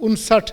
59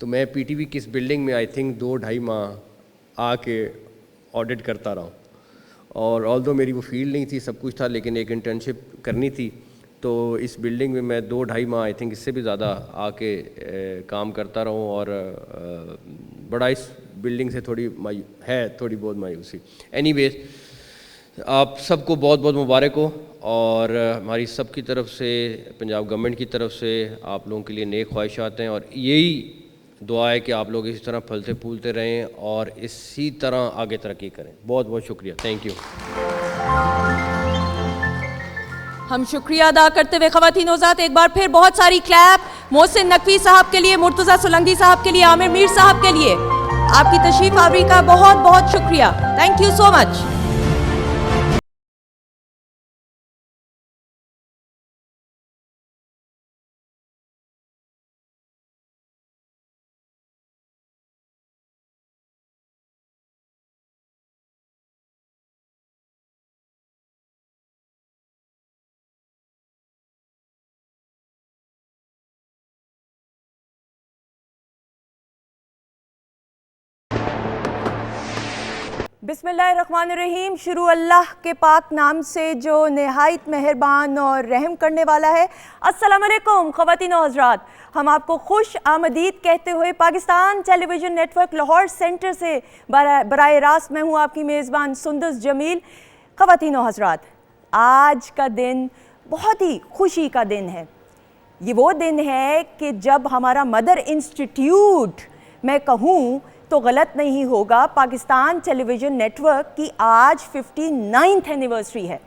تو میں پی ٹی وی کی اس بلڈنگ میں آئی تھنک 2-2.5 ماہ آ کے آڈٹ کرتا رہا ہوں, اور آلدو میری وہ فیلڈ نہیں تھی, سب کچھ تھا, لیکن ایک انٹرنشپ کرنی تھی, تو اس بلڈنگ میں 2-2.5 ماہ آئی تھنک اس سے بھی زیادہ آ کے کام کرتا رہا ہوں, اور بڑا اس بلڈنگ سے تھوڑی بہت مایوسی. اینی ویز آپ سب کو بہت بہت مبارک ہو, اور ہماری سب کی طرف سے, پنجاب گورنمنٹ کی طرف سے آپ لوگوں کے لیے نیک خواہشات ہیں, اور یہی دعا ہے کہ آپ لوگ اسی طرح پھلتے پھولتے رہیں اور اسی طرح آگے ترقی کریں. بہت بہت شکریہ, تھینک یو. ہم شکریہ ادا کرتے ہوئے خواتین حضرات ایک بار پھر بہت ساری کلیپ محسن نقوی صاحب کے لیے, مرتضیٰ سولنگی صاحب کے لیے, عامر میر صاحب کے لیے. آپ کی تشریف آوری کا بہت بہت شکریہ. تھینک یو سو مچ. بسم اللہ الرحمن الرحیم. شروع اللہ کے پاک نام سے جو نہایت مہربان اور رحم کرنے والا ہے. السلام علیکم خواتین و حضرات, ہم آپ کو خوش آمدید کہتے ہوئے Pakistan television network Lahore centre سے براہ راست میں ہوں آپ کی میزبان سندس جمیل. خواتین و حضرات, آج کا دن بہت ہی خوشی کا دن ہے. یہ وہ دن ہے کہ جب ہمارا مدر انسٹیٹیوٹ, میں کہوں تو غلط نہیں ہوگا, Pakistan television net work کی آج 59ویں اینیورسری ہے.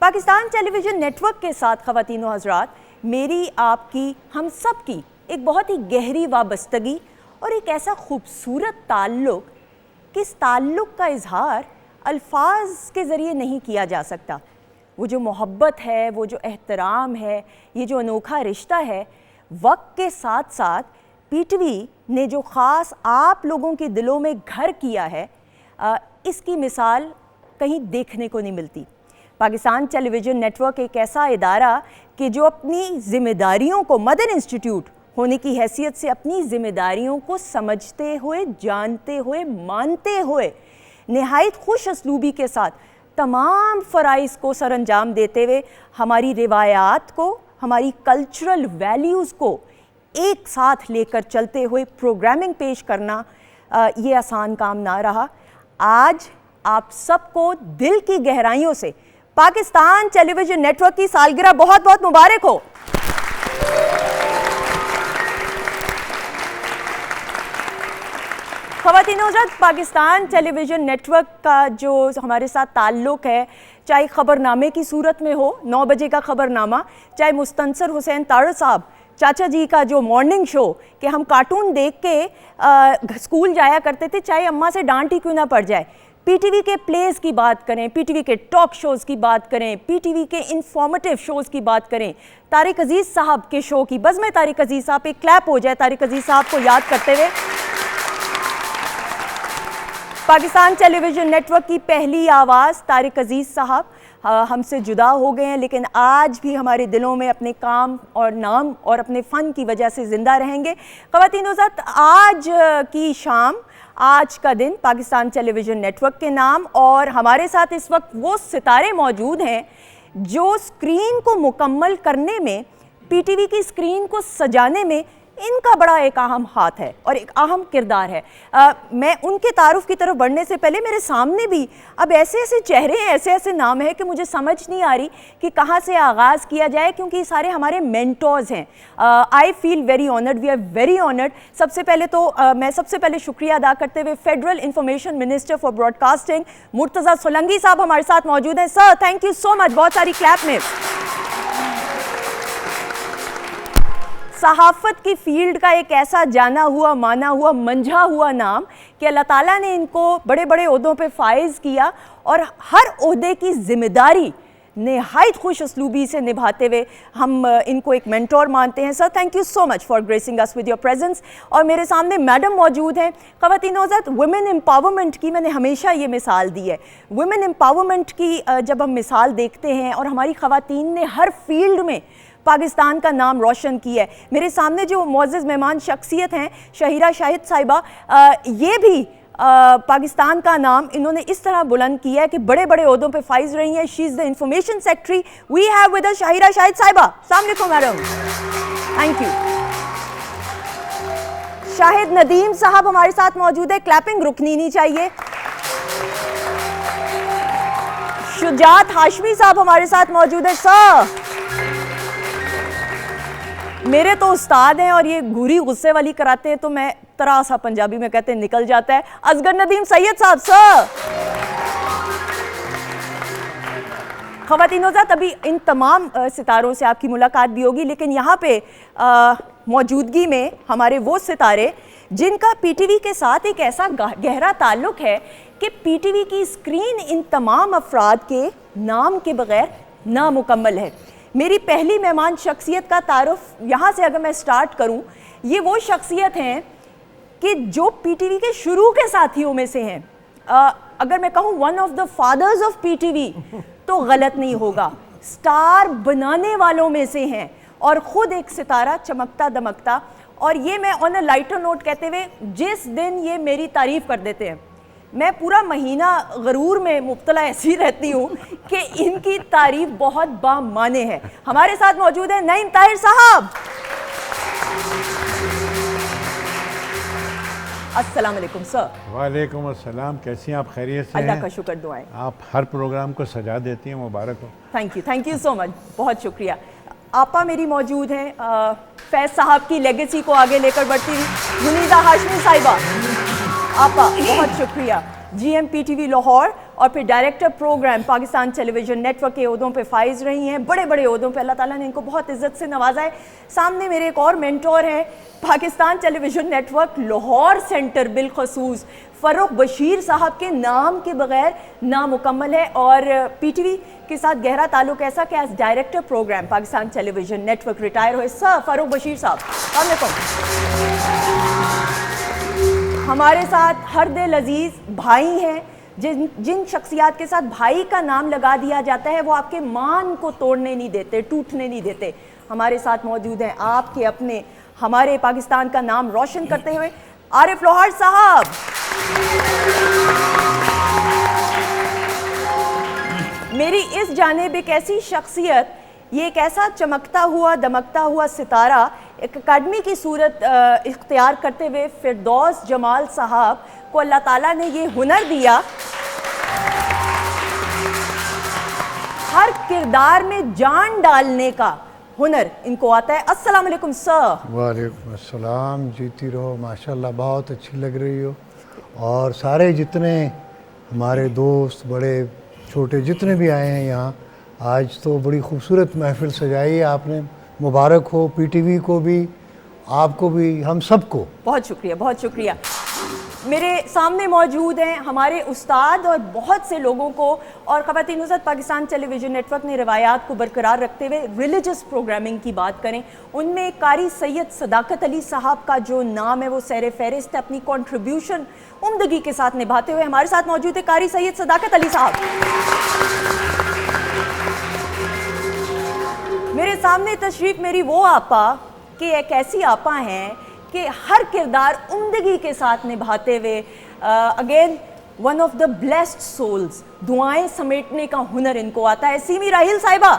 Pakistan television network کے ساتھ خواتین و حضرات میری, آپ کی, ہم سب کی ایک بہت ہی گہری وابستگی اور ایک ایسا خوبصورت تعلق کہ اس تعلق کا اظہار الفاظ کے ذریعے نہیں کیا جا سکتا. وہ جو محبت ہے, وہ جو احترام ہے, یہ جو انوکھا رشتہ ہے, وقت کے ساتھ ساتھ پی ٹی وی نے جو خاص آپ لوگوں کے دلوں میں گھر کیا ہے, اس کی مثال کہیں دیکھنے کو نہیں ملتی. Pakistan television net work ایک ایسا ادارہ کہ جو اپنی ذمہ داریوں کو, مدر انسٹیٹیوٹ ہونے کی حیثیت سے اپنی ذمہ داریوں کو سمجھتے ہوئے, جانتے ہوئے, مانتے ہوئے, نہایت خوش اسلوبی کے ساتھ تمام فرائض کو سر انجام دیتے ہوئے ہماری روایات کو, ہماری کلچرل ویلیوز کو ایک ساتھ لے کر چلتے ہوئے پروگرامنگ پیش کرنا, یہ آسان کام نہ رہا. آج آپ سب کو دل کی گہرائیوں سے Pakistan television net work کی سالگرہ بہت بہت مبارک ہو. خواتین و حضرات, Pakistan television network کا جو ہمارے ساتھ تعلق ہے, چاہے خبر نامے کی صورت میں ہو, 9 بجے کا خبر نامہ, چاہے مستنصر حسین تارڑ صاحب چاچا جی کا جو مارننگ شو کہ ہم کارٹون دیکھ کے اسکول جایا کرتے تھے, چاہے اماں سے ڈانٹ ہی کیوں نہ پڑ جائے, پی ٹی وی کے پلیز کی بات کریں, پی ٹی وی کے ٹاک شوز کی بات کریں, پی ٹی وی کے انفارمیٹیو شوز کی بات کریں, طارق عزیز صاحب کے شو کی, بزم طارق عزیز صاحب, ایک کلیپ ہو جائے طارق عزیز صاحب کو یاد کرتے ہوئے. Pakistan television net work کی پہلی آواز طارق عزیز صاحب ہم سے جدا ہو گئے ہیں, لیکن آج بھی ہمارے دلوں میں اپنے کام اور نام اور اپنے فن کی وجہ سے زندہ رہیں گے. خواتین و حضرات, آج کی شام, آج کا دن Pakistan television network کے نام, اور ہمارے ساتھ اس وقت وہ ستارے موجود ہیں جو اسکرین کو مکمل کرنے میں, پی ٹی وی کی اسکرین کو سجانے میں ان کا بڑا ایک اہم ہاتھ ہے اور ایک اہم کردار ہے. میں ان کے تعارف کی طرف بڑھنے سے پہلے میرے سامنے بھی اب ایسے ایسے چہرے ہیں, ایسے ایسے نام ہیں کہ مجھے سمجھ نہیں آ رہی کہ کہاں سے آغاز کیا جائے, کیونکہ یہ سارے ہمارے مینٹورز ہیں. I feel very honoured, we are very honoured. سب سے پہلے تو میں سب سے پہلے شکریہ ادا کرتے ہوئے federal information minister for broadcasting Murtaza Solangi صاحب ہمارے ساتھ موجود ہیں. Sir thank you so much. بہت ساری کلیپ میں. صحافت کی فیلڈ کا ایک ایسا جانا ہوا, مانا ہوا, منجھا ہوا نام کہ اللہ تعالیٰ نے ان کو بڑے بڑے عہدوں پہ فائز کیا, اور ہر عہدے کی ذمہ داری نہایت خوش اسلوبی سے نبھاتے ہوئے ہم ان کو ایک مینٹور مانتے ہیں. Sir thank you so much for gracing us with your presence. اور میرے سامنے میڈم موجود ہیں. خواتین و حضرات, ویمن امپاورمنٹ کی میں نے ہمیشہ یہ مثال دی ہے. ویمن امپاورمنٹ کی جب ہم مثال دیکھتے ہیں, اور ہماری خواتین نے ہر فیلڈ میں پاکستان کا نام روشن کیا ہے. میرے سامنے جو معزز مہمان شخصیت ہیں شہیرہ شاہد صاحبہ, یہ بھی پاکستان کا نام انہوں نے اس طرح بلند کیا ہے کہ بڑے بڑے عہدوں پہ فائز رہی ہیں. She is the information secretary. We have with us Shaheera Shahid صاحبہ. السلام علیکم madam. Thank you. Shahid Nadeem صاحب ہمارے ساتھ موجود ہے, کلیپنگ رکنی نہیں چاہیے. شجاعت ہاشمی صاحب ہمارے ساتھ موجود ہے. سر میرے تو استاد ہیں اور یہ گوری غصے والی کراتے ہیں تو میں تراسا پنجابی میں کہتے ہیں نکل جاتا ہے. اصغر ندیم سید صاحب. سر خواتین حضرات, ابھی ان تمام ستاروں سے آپ کی ملاقات بھی ہوگی, لیکن یہاں پہ موجودگی میں ہمارے وہ ستارے جن کا پی ٹی وی کے ساتھ ایک ایسا گہرا تعلق ہے کہ پی ٹی وی کی اسکرین ان تمام افراد کے نام کے بغیر نامکمل ہے. میری پہلی مہمان شخصیت کا تعارف یہاں سے اگر میں سٹارٹ کروں, یہ وہ شخصیت ہیں کہ جو پی ٹی وی کے شروع کے ساتھیوں میں سے ہیں. اگر میں کہوں one of the fathers of P T V تو غلط نہیں ہوگا. سٹار بنانے والوں میں سے ہیں اور خود ایک ستارہ چمکتا دمکتا. اور یہ میں آن اے لائٹر نوٹ کہتے ہوئے, جس دن یہ میری تعریف کر دیتے ہیں میں پورا مہینہ غرور میں مبتلا ایسی رہتی ہوں کہ ان کی تعریف بہت بامعنی ہے. ہمارے ساتھ موجود ہیں نعیم طاہر صاحب. السلام علیکم سر. وعلیکم السلام. کیسی ہیں آپ؟ خیریت سے ہیں؟ اللہ کا شکر, دعائیں. آپ ہر پروگرام کو سجا دیتی ہیں, مبارک ہو. تھینک یو سو مچ, بہت شکریہ. آپا میری موجود ہیں, فیض صاحب کی لیگیسی کو آگے لے کر بڑھتی ہوئی گنیزہ ہاشمی صاحبہ. آپا بہت شکریہ. G M P T V Lahore اور پھر director program Pakistan television network کے عہدوں پہ فائز رہی ہیں, بڑے بڑے عہدوں پہ. اللہ تعالیٰ نے ان کو بہت عزت سے نوازا ہے. سامنے میرے ایک اور مینٹور ہیں, Pakistan television network Lahore centre بالخصوص فروخ بشیر صاحب کے نام کے بغیر نامکمل ہے, اور پی ٹی وی کے ساتھ گہرا تعلق ایسا کہ as director program Pakistan television net work retire ہوئے. سر فروخ بشیر صاحب السلام علیکم. ہمارے ساتھ ہر دل عزیز بھائی ہیں, جن شخصیات کے ساتھ بھائی کا نام لگا دیا جاتا ہے وہ آپ کے مان کو توڑنے نہیں دیتے, ٹوٹنے نہیں دیتے. ہمارے ساتھ موجود ہیں آپ کے اپنے, ہمارے پاکستان کا نام روشن کرتے ہوئے عارف لوہار صاحب. میری اس جانب ایک ایسی شخصیت, یہ ایک ایسا چمکتا ہوا دمکتا ہوا ستارہ ایک اکیڈمی کی صورت اختیار کرتے ہوئے فردوس جمال صاحب کو اللہ تعالیٰ نے یہ ہنر دیا, ہر کردار میں جان ڈالنے کا ہنر ان کو آتا ہے. السلام علیکم سر. وعلیکم السلام. جیتی رہو, ماشاءاللہ بہت اچھی لگ رہی ہو. اور سارے جتنے ہمارے دوست بڑے چھوٹے جتنے بھی آئے ہیں یہاں, آج تو بڑی خوبصورت محفل سجائی ہے آپ نے. مبارک ہو پی ٹی وی کو بھی, آپ کو بھی, ہم سب کو. بہت شکریہ, بہت شکریہ. میرے سامنے موجود ہیں ہمارے استاد اور بہت سے لوگوں کو, اور خواتین حضرات Pakistan television net work نے روایات کو برقرار رکھتے ہوئے ریلیجس پروگرامنگ کی بات کریں, ان میں قاری سید صداقت علی صاحب کا جو نام ہے وہ سیر فہرست ہے, اپنی کنٹریبیوشن عمدگی کے ساتھ نبھاتے ہوئے. ہمارے ساتھ موجود ہے قاری سید صداقت علی صاحب. میرے سامنے تشریف میری وہ آپا کہ ایک ایسی آپا ہیں کہ ہر کردار عمدگی کے ساتھ نبھاتے ہوئے, again one of the blessed souls, دعائیں سمیٹنے کا ہنر ان کو آتا ہے. سیمی راہیل صاحبہ.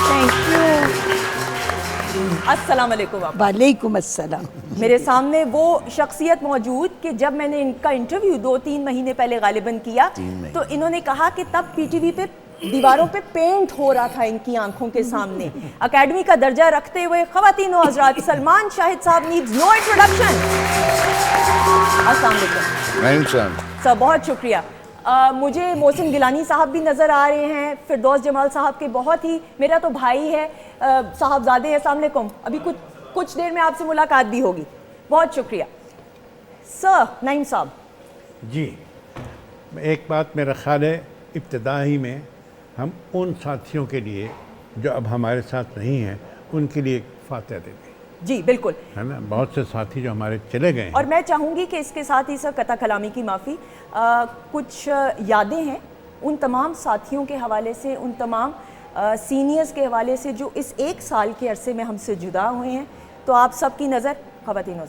Thank you. السلام علیکم. وعلیکم السلام. میرے سامنے وہ شخصیت موجود کہ جب میں نے ان کا انٹرویو 2-3 مہینے پہلے غالباً کیا تو انہوں نے کہا کہ تب پی ٹی وی پہ دیواروں پہ پینٹ ہو رہا تھا ان کی آنکھوں کے سامنے. اکیڈمی کا درجہ رکھتے ہوئے خواتین و حضرات, سلمان شاہد صاحب نیڈز نو انٹروڈکشن. السلام علیکم سر. بہت شکریہ. مجھے محسن گیلانی صاحب بھی نظر آ رہے ہیں, فردوس جمال صاحب کے بہت ہی, میرا تو بھائی ہے, صاحبزادے ہیں. السلام علیکم. ابھی کچھ دیر میں آپ سے ملاقات بھی ہوگی. بہت شکریہ. سر نعیم صاحب. جی, ایک بات میرا خیال ہے ابتدائی میں ہم ان ساتھیوں کے لیے جو اب ہمارے ساتھ نہیں ہیں ان کے لیے فاتحہ دے دیں. جی بالکل, ہے نا, بہت سے ساتھی جو ہمارے چلے گئے ہیں. اور میں چاہوں گی کہ اس کے ساتھ ہی سر قطع کلامی کی معافی, کچھ یادیں ہیں ان تمام ساتھیوں کے حوالے سے, ان تمام سینئرز کے حوالے سے جو اس 1 سال کے عرصے میں ہم سے جدا ہوئے ہیں. تو آپ سب کی نظر خواتین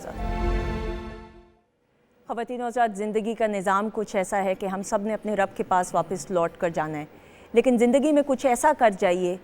حضرات، زندگی کا نظام کچھ ایسا ہے کہ ہم سب نے اپنے رب کے پاس واپس لوٹ کر جانا ہے، لیکن زندگی میں کچھ ایسا کر جائیے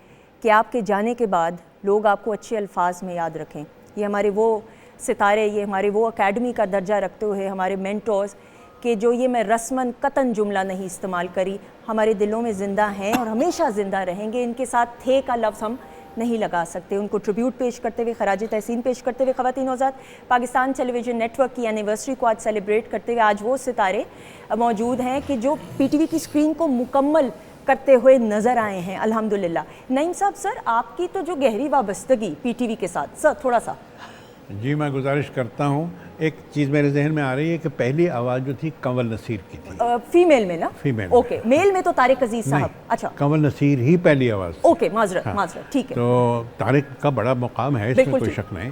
کہ آپ کے جانے کے بعد لوگ آپ کو اچھے الفاظ میں یاد رکھیں. یہ ہمارے وہ ستارے، یہ ہمارے وہ اکیڈمی کا درجہ رکھتے ہوئے ہمارے مینٹورز کہ جو یہ میں رسماً قطعاً جملہ نہیں استعمال کری، ہمارے دلوں میں زندہ ہیں اور ہمیشہ زندہ رہیں گے. ان کے ساتھ تھے کا لفظ ہم نہیں لگا سکتے. ان کو ٹریبیوٹ پیش کرتے ہوئے، خراج تحسین پیش کرتے ہوئے خواتین حضرات، Pakistan television net work کی اینیورسری کو آج سیلیبریٹ کرتے ہوئے آج وہ ستارے موجود ہیں کہ جو پی ٹی وی کی اسکرین کو مکمل کرتے ہوئے نظر آئے ہیں الحمدللہ. نعیم صاحب، سر آپ کی تو جو گہری وابستگی پی ٹی وی کے ساتھ، سر تھوڑا سا. جی میں گزارش کرتا ہوں. ایک چیز میرے ذہن میں آ رہی ہے کہ پہلی آواز جو تھی کنور نصیر کی تھی. فیمیل میں نا؟ فیمیل. اوکے. میل میں تو طارق عزیز صاحب. اچھا، کنور نصیر ہی پہلی آواز. اوکے، معذرت، ٹھیک ہے. تو طارق کا بڑا مقام ہے، اس میں کوئی شک نہیں.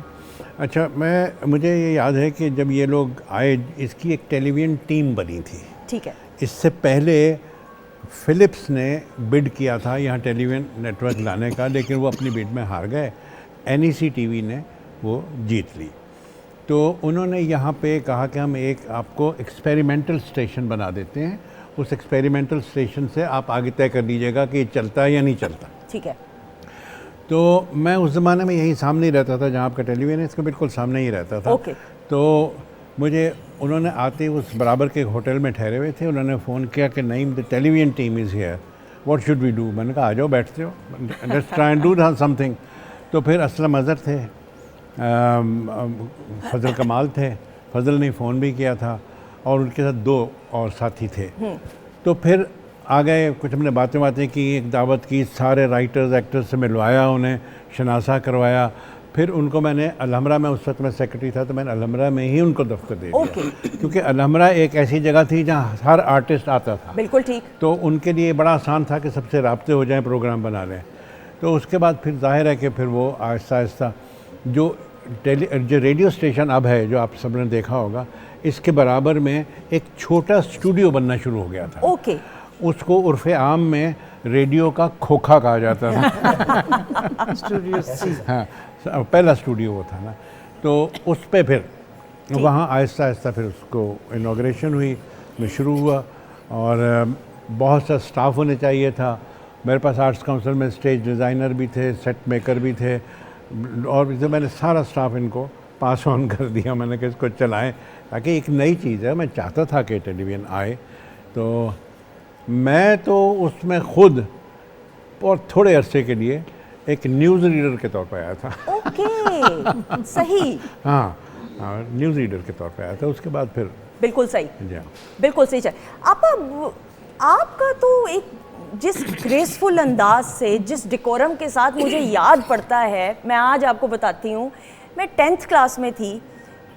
اچھا، مجھے یہ یاد ہے کہ جب یہ لوگ آئے، اس کی ایک ٹیلی ویژن ٹیم بنی تھی. ٹھیک ہے. اس سے پہلے فلپس نے بڈ کیا تھا یہاں ٹیلی ویژن نیٹ ورک لانے کا، لیکن وہ اپنی بڈ میں ہار گئے. این ای سی ٹی وی نے وہ جیت لی. تو انہوں نے یہاں پہ کہا کہ ہم ایک آپ کو ایکسپیریمنٹل اسٹیشن بنا دیتے ہیں، اس ایکسپیریمنٹل اسٹیشن سے آپ آگے طے کر لیجیے گا کہ یہ چلتا ہے یا نہیں چلتا. ٹھیک ہے. تو میں اس زمانے میں یہیں سامنے ہی رہتا تھا جہاں آپ کا ٹیلی ویژن ہے، اس کے بالکل سامنے ہی رہتا تھا. اوکے. تو مجھے انہوں نے آتے اس برابر کے ہوٹل میں ٹھہرے ہوئے تھے، انہوں نے فون کیا کہ Naeem the television team is here, what should we do. میں نے کہا آ جاؤ، بیٹھتے ہو، let's try and do something. تو پھر اسلم اظہر تھے، فضل کمال تھے، فضل نے فون بھی کیا تھا، اور ان کے ساتھ 2 اور ساتھی تھے. تو پھر آ گئے، کچھ ہم نے باتیں کی، ایک دعوت کی، سارے رائٹرز ایکٹرز سے ملوایا، انہیں شناسا کروایا. پھر ان کو میں نے الحمرہ میں، اس وقت میں سیکرٹری تھا، تو میں نے الحمرہ میں ہی ان کو دفتر دے دیا، کیونکہ الحمرہ ایک ایسی جگہ تھی جہاں ہر آرٹسٹ آتا تھا. بالکل ٹھیک. تو ان کے لیے بڑا آسان تھا کہ سب سے رابطے ہو جائیں، پروگرام بنا لیں. تو اس کے بعد پھر ظاہر ہے کہ پھر وہ آہستہ آہستہ جو ریڈیو اسٹیشن اب ہے، جو آپ سب نے دیکھا ہوگا، اس کے برابر میں ایک چھوٹا اسٹوڈیو بننا شروع ہو گیا تھا. اوکے. اس کو عرف عام میں ریڈیو کا کھوکھا کہا جاتا تھا. ہاں، پہلا اسٹوڈیو وہ تھا نا. تو اس پہ پھر وہاں آہستہ آہستہ پھر اس کو انوگریشن ہوئی، میں شروع ہوا، اور بہت سا اسٹاف ہونے چاہیے تھا. میرے پاس آرٹس کاؤنسل میں اسٹیج ڈیزائنر بھی تھے، سیٹ میکر بھی تھے، اور میں نے سارا اسٹاف ان کو پاس آن کر دیا. میں نے کہا اس کو چلائیں، تاکہ ایک نئی چیز ہے. میں چاہتا تھا کہ ٹیلی ویژن آئے. تو میں تو اس میں خود اور تھوڑے عرصے کے لیے ایک نیوز ریڈر کے طور پہ آیا تھا. اوکے، صحیح. ہاں، نیوز ریڈر کے طور پہ آیا تھا. اس کے بعد پھر بالکل صحیح. جی بالکل صحیح. آپ کا تو ایک جس گریسفل انداز سے، جس ڈیکورم کے ساتھ مجھے یاد پڑتا ہے، میں آج آپ کو بتاتی ہوں. میں 10th کلاس میں تھی،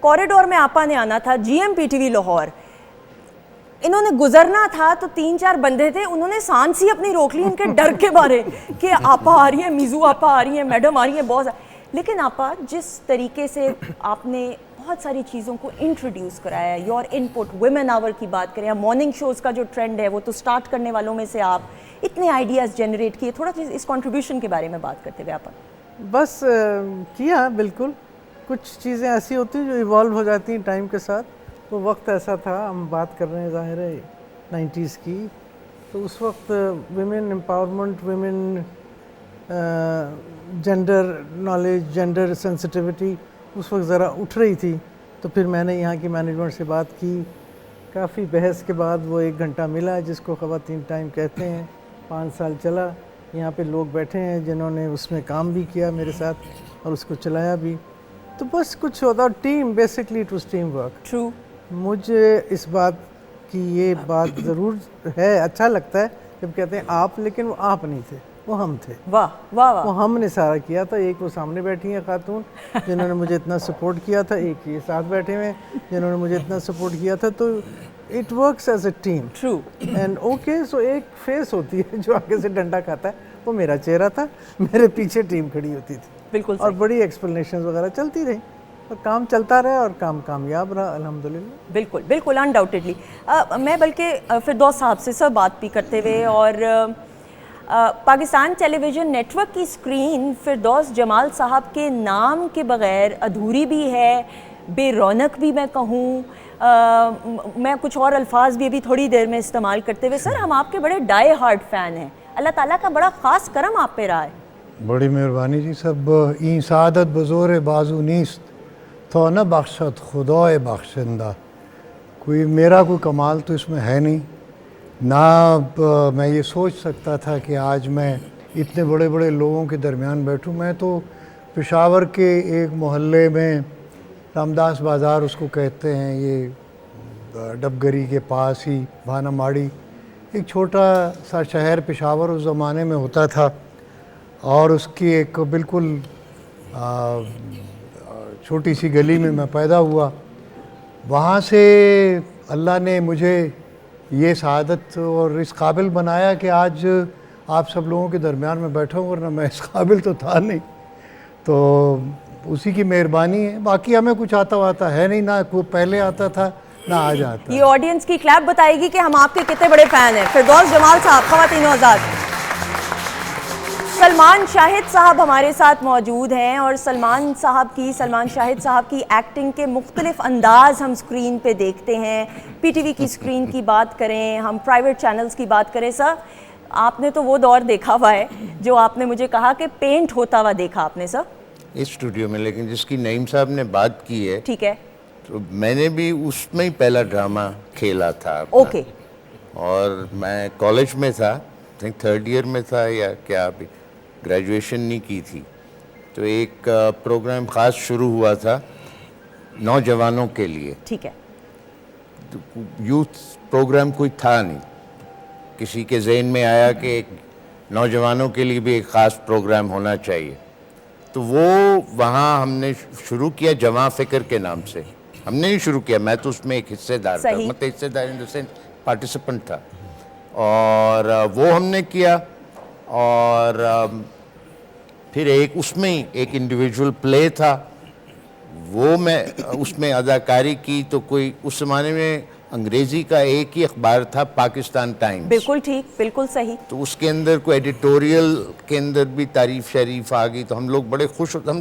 کوریڈور میں آپا نے آنا تھا، G M P T V Lahore. انہوں نے گزرنا تھا تو 3-4 بندے تھے، انہوں نے سانس ہی اپنی روک لی ان کے ڈر کے بارے کہ آپا آ رہی ہیں، میزو آپا آ رہی ہیں، میڈم آ رہی ہیں، بہت. لیکن آپا جس طریقے سے آپ نے بہت ساری چیزوں کو انٹروڈیوس کرایا، یور انپٹ، ویمن آور کی بات کریں، مارننگ شوز کا جو ٹرینڈ ہے وہ تو سٹارٹ کرنے والوں میں سے آپ اتنے آئیڈیاز جنریٹ کیے. تھوڑا اس کنٹریبیوشن کے بارے میں بات کرتے ہوئے آپ. بس کیا بالکل کچھ چیزیں ایسی ہوتی ہیں جو ایوالو ہو جاتی ہیں ٹائم کے ساتھ. وہ وقت ایسا تھا، ہم بات کر رہے ہیں ظاہر ہے 90s کی، تو اس وقت women empowerment, women gender knowledge, gender sensitivity اس وقت ذرا اٹھ رہی تھی. تو پھر میں نے یہاں کی مینجمنٹ سے بات کی، کافی بحث کے بعد وہ 1 گھنٹہ ملا جس کو خواتین ٹائم کہتے ہیں. 5 سال چلا. یہاں پہ لوگ بیٹھے ہیں جنہوں نے اس میں کام بھی کیا میرے ساتھ اور اس کو چلایا بھی. تو بس کچھ ہوتا team, basically it was team work. True. مجھے اس بات کی یہ بات ضرور ہے، اچھا لگتا ہے جب کہتے ہیں آپ، لیکن وہ آپ نہیں تھے، وہ ہم تھے. واہ واہ واہ. وہ ہم نے سارا کیا تھا. ایک وہ سامنے بیٹھی ہیں خاتون جنہوں نے مجھے اتنا سپورٹ کیا تھا، ایک یہ ساتھ بیٹھے ہوئے جنہوں نے مجھے اتنا سپورٹ کیا تھا. تو it works as a team. True. And okay. So ایک فیس ہوتی ہے جو آگے سے ڈنڈا کھاتا ہے، وہ میرا چہرہ تھا، میرے پیچھے ٹیم کھڑی ہوتی تھی. بالکل. اور بڑی ایکسپلینیشنز وغیرہ چلتی رہی اور کام چلتا رہا اور کام کامیاب رہا الحمدللہ. بالکل بالکل انڈاؤٹیڈلی. میں بلکہ فردوس صاحب سے سب بات بھی کرتے ہوئے، اور Pakistan television net work کی اسکرین فردوس جمال صاحب کے نام کے بغیر ادھوری بھی ہے، بے رونق بھی میں کہوں، میں کچھ اور الفاظ بھی ابھی تھوڑی دیر میں استعمال کرتے ہوئے. سر ہم آپ کے بڑے ڈائی ہارڈ فین ہیں، اللہ تعالیٰ کا بڑا خاص کرم آپ پہ رہا ہے. بڑی مہربانی جی. سب این سعادت بزور بازو نیست تو نہ بخشت خدائے بخشندہ. کوئی میرا کوئی کمال تو اس میں ہے نہیں، نہ میں یہ سوچ سکتا تھا کہ آج میں اتنے بڑے بڑے لوگوں کے درمیان بیٹھوں. میں تو پشاور کے ایک محلے میں، رامداس بازار اس کو کہتے ہیں، یہ ڈبگری کے پاس ہی بھانا ماڑی، ایک چھوٹا سا شہر پشاور اس زمانے میں ہوتا تھا، اور اس کی ایک بالکل چھوٹی سی گلی میں پیدا ہوا. وہاں سے اللہ نے مجھے یہ سعادت اور اس قابل بنایا کہ آج آپ سب لوگوں کے درمیان میں بیٹھا ہوں، ورنہ میں اس قابل تو تھا نہیں. تو اسی کی مہربانی ہے. باقی ہمیں کچھ آتا ہے نہیں، نہ کوئی پہلے آتا تھا نہ آج آتا. یہ آڈینس کی کلیپ بتائے گی کہ ہم آپ کے کتنے بڑے فین ہیں. فردوس جمال صاحب، خواتین و حضرات. سلمان شاہد صاحب ہمارے ساتھ موجود ہیں، اور سلمان شاہد صاحب کی ایکٹنگ کے مختلف انداز ہم اسکرین پہ دیکھتے ہیں. پی ٹی وی کی اسکرین کی بات کریں، ہم پرائیویٹ چینلز کی بات کریں. سر آپ نے تو وہ دور دیکھا ہوا ہے جو آپ نے مجھے کہا کہ پینٹ ہوتا ہوا دیکھا آپ نے سر اس اسٹوڈیو میں، لیکن جس کی نعیم صاحب نے بات کی ہے، ٹھیک ہے، تو میں نے بھی اس میں ہی پہلا ڈرامہ کھیلا تھا. اوکے. اور میں کالج میں تھا، تھرڈ ایئر میں تھا یا کیا، ابھی گریجویشن نہیں کی تھی. تو ایک پروگرام خاص شروع ہوا تھا نوجوانوں کے لیے. ٹھیک ہے. یوتھ پروگرام کوئی تھا نہیں، کسی کے ذہن میں آیا کہ ایک نوجوانوں کے لیے بھی ایک خاص پروگرام ہونا چاہیے. تو وہ وہاں ہم نے شروع کیا جواں فکر کے نام سے. ہم نے نہیں شروع کیا، میں تو اس میں ایک حصے دار تھا، مطلب حصے دار ان دا سینس پارٹیسپنٹ تھا. اور وہ ہم نے کیا، اور پھر ایک اس میں ایک انڈیویجول پلے تھا، وہ میں اس میں اداکاری کی. تو کوئی اس زمانے میں انگریزی کا ایک ہی اخبار تھا، پاکستان ٹائمز. بالکل ٹھیک، بالکل صحیح. تو اس کے اندر کوئی ایڈیٹوریل کے اندر بھی تعریف شریف آ گئی. تو ہم لوگ بڑے خوش ہوتے. ہم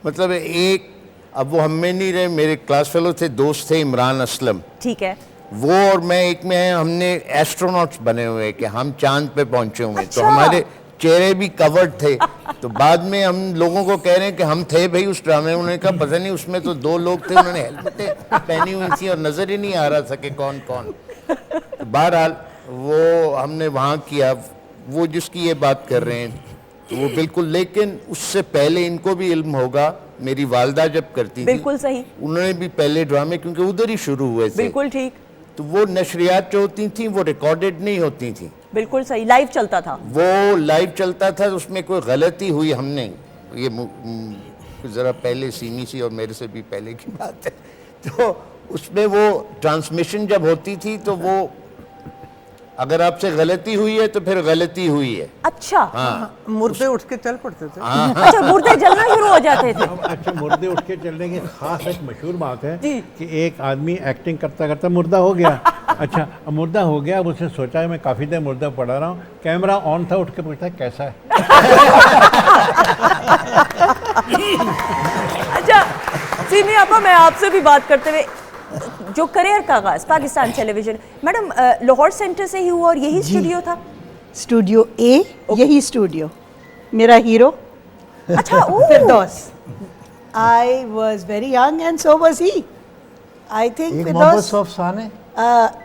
مطلب ایک، اب وہ ہم میں نہیں رہے، میرے کلاس فیلو تھے، دوست تھے عمران اسلم، ٹھیک ہے، وہ اور میں ایک میں ہیں، ہم نے ایسٹروناٹس بنے ہوئے کہ ہم چاند پہ پہنچے ہوئے. تو ہمارے چہرے بھی کورڈ تھے. تو بعد میں ہم لوگوں کو کہہ رہے ہیں کہ ہم تھے بھائی اس ڈرامے میں. انہوں نے کہا پتہ نہیں، اس میں تو 2 لوگ تھے، انہوں نے ہیلمٹیں پہنی ہوئی تھیں اور نظر ہی نہیں آ رہا تھا کہ کون کون. بہرحال وہ ہم نے وہاں کیا. وہ جس کی یہ بات کر رہے ہیں تو وہ بالکل، لیکن اس سے پہلے ان کو بھی علم ہوگا، میری والدہ جب کرتی تھی، بالکل صحیح، انہوں نے بھی پہلے ڈرامے، کیونکہ ادھر ہی شروع ہوئے تھے. بالکل ٹھیک. تو وہ نشریات جو ہوتی تھیں وہ ریکارڈڈ نہیں ہوتی تھیں، بالکل صحیح، لائیو چلتا تھا. وہ لائیو چلتا تھا. اس میں کوئی غلطی ہوئی، ہم نے یہ ذرا پہلے سیمی سی اور میرے سے بھی پہلے کی بات ہے. تو اس میں وہ ٹرانسمیشن جب ہوتی تھی تو وہ اگر آپ سے غلطی ہوئی ہے تو پھر غلطی ہوئی ہے. اچھا، مردے اٹھ کے چل پڑتے تھے. اچھا، مردے جلنا شروع ہو جاتے تھے. اچھا، مردے اٹھ کے چلنے کی خاص ایک مشہور بات ہے کہ ایک آدمی ایکٹنگ کرتا کرتا مردہ ہو گیا. اچھا، مردہ ہو گیا، اب اس نے سوچا میں کافی دیر مردہ پڑا رہا ہوں، کیمرہ آن تھا، اٹھ کے پوچھتا ہے کیسا ہے. اچھا سیمی آپا، میں آپ سے بھی بات کرتے ہوئے، جو کریئر کا آغاز پاکستان ٹیلی ویژن، میڈم لاہور سینٹر سے ہی ہوا اور یہی اسٹوڈیو تھا؟ اسٹوڈیو اے، یہی اسٹوڈیو. میرا ہیرو اچھا، Firdous. I was very young and so was he. I think ایک فردوس، محبت سو افسانے،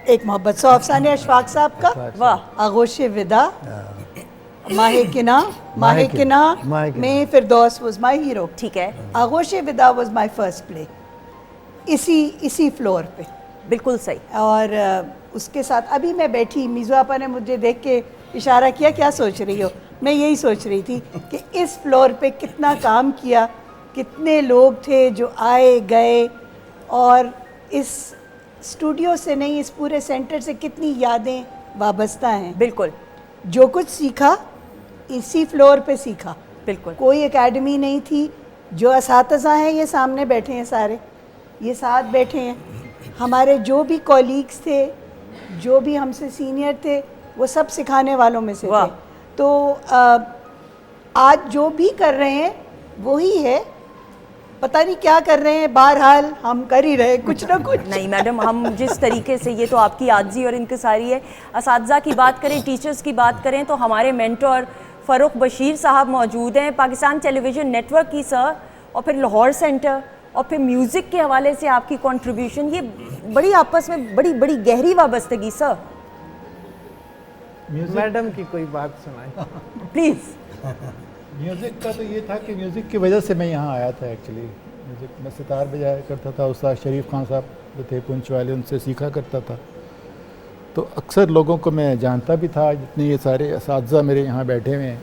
ایک محبت سو افسانے اشفاق صاحب کا، واہ، آغوش ودا، ماہ کناں میں فردوس was my hero. ٹھیک ہے، آغوش ودا was my first play. اسی فلور پہ. بالکل صحیح. اور اس کے ساتھ ابھی میں بیٹھی، میزو آپا نے مجھے دیکھ کے اشارہ کیا کیا سوچ رہی ہو. میں یہی سوچ رہی تھی کہ اس فلور پہ کتنا کام کیا، کتنے لوگ تھے جو آئے گئے، اور اس اسٹوڈیو سے نہیں، اس پورے سینٹر سے کتنی یادیں وابستہ ہیں. بالکل، جو کچھ سیکھا اسی فلور پہ سیکھا. بالکل. کوئی اکیڈمی نہیں تھی. جو اساتذہ ہیں یہ سامنے بیٹھے ہیں، سارے یہ ساتھ بیٹھے ہیں. ہمارے جو بھی کولیگز تھے، جو بھی ہم سے سینئر تھے، وہ سب سکھانے والوں میں سے تھے. تو آج جو بھی کر رہے ہیں وہی ہے, پتہ نہیں کیا کر رہے ہیں, بہرحال ہم کر ہی رہے کچھ نہ کچھ. نہیں میڈم, ہم جس طریقے سے, یہ تو آپ کی عاجزی اور انکساری ہے. اساتذہ کی بات کریں, ٹیچرز کی بات کریں تو ہمارے مینٹور فاروق بشیر صاحب موجود ہیں, Pakistan television net work کی سر, اور پھر لاہور سینٹر, اور پھر میوزک کے حوالے سے آپ کی کنٹریبیوشن, یہ بڑی آپس میں بڑی گہری وابستگی. سر میڈم کی کوئی بات سنائیں پلیز. میوزک کا تو یہ تھا کہ میوزک کی وجہ سے میں یہاں آیا تھا. ایکچولی میوزک میں ستار بجایا کرتا تھا, استاد شریف خان صاحب جو تھے پونچھ والے, ان سے سیکھا کرتا تھا. تو اکثر لوگوں کو میں جانتا بھی تھا, جتنے یہ سارے اساتذہ میرے یہاں بیٹھے ہوئے ہیں,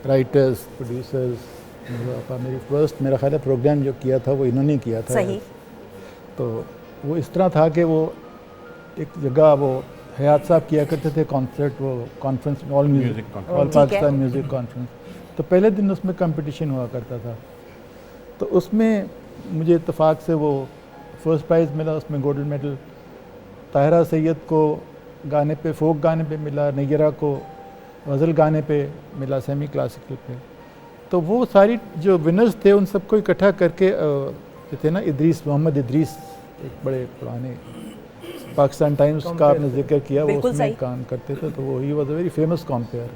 رائٹرز, پروڈیوسرز. میری فرسٹ میرا خیال ہے پروگرام جو کیا تھا وہ انہوں نے کیا تھا. صحیح. تو وہ اس طرح تھا کہ وہ ایک جگہ وہ حیات صاحب کیا کرتے تھے کانسرٹ, وہ کانفرنس, آل میوزک, آل پاکستان میوزک کانفرنس. تو پہلے دن اس میں کمپٹیشن ہوا کرتا تھا. تو اس میں مجھے اتفاق سے وہ فرسٹ پرائز ملا, اس میں گولڈن میڈل. طاہرہ سید کو گانے پہ, فوک گانے پہ ملا, نیرہ کو غزل گانے پہ ملا, سیمی کلاسیکل پہ. تو وہ ساری جو ونرز تھے ان سب کو اکٹھا کر کے جو تھے نا, ادریس, محمد ادریس, ایک بڑے پرانے پاکستان ٹائمز کا آپ نے ذکر کیا, وہ اس میں کام کرتے تھے. تو وہ ہی was a very famous compere,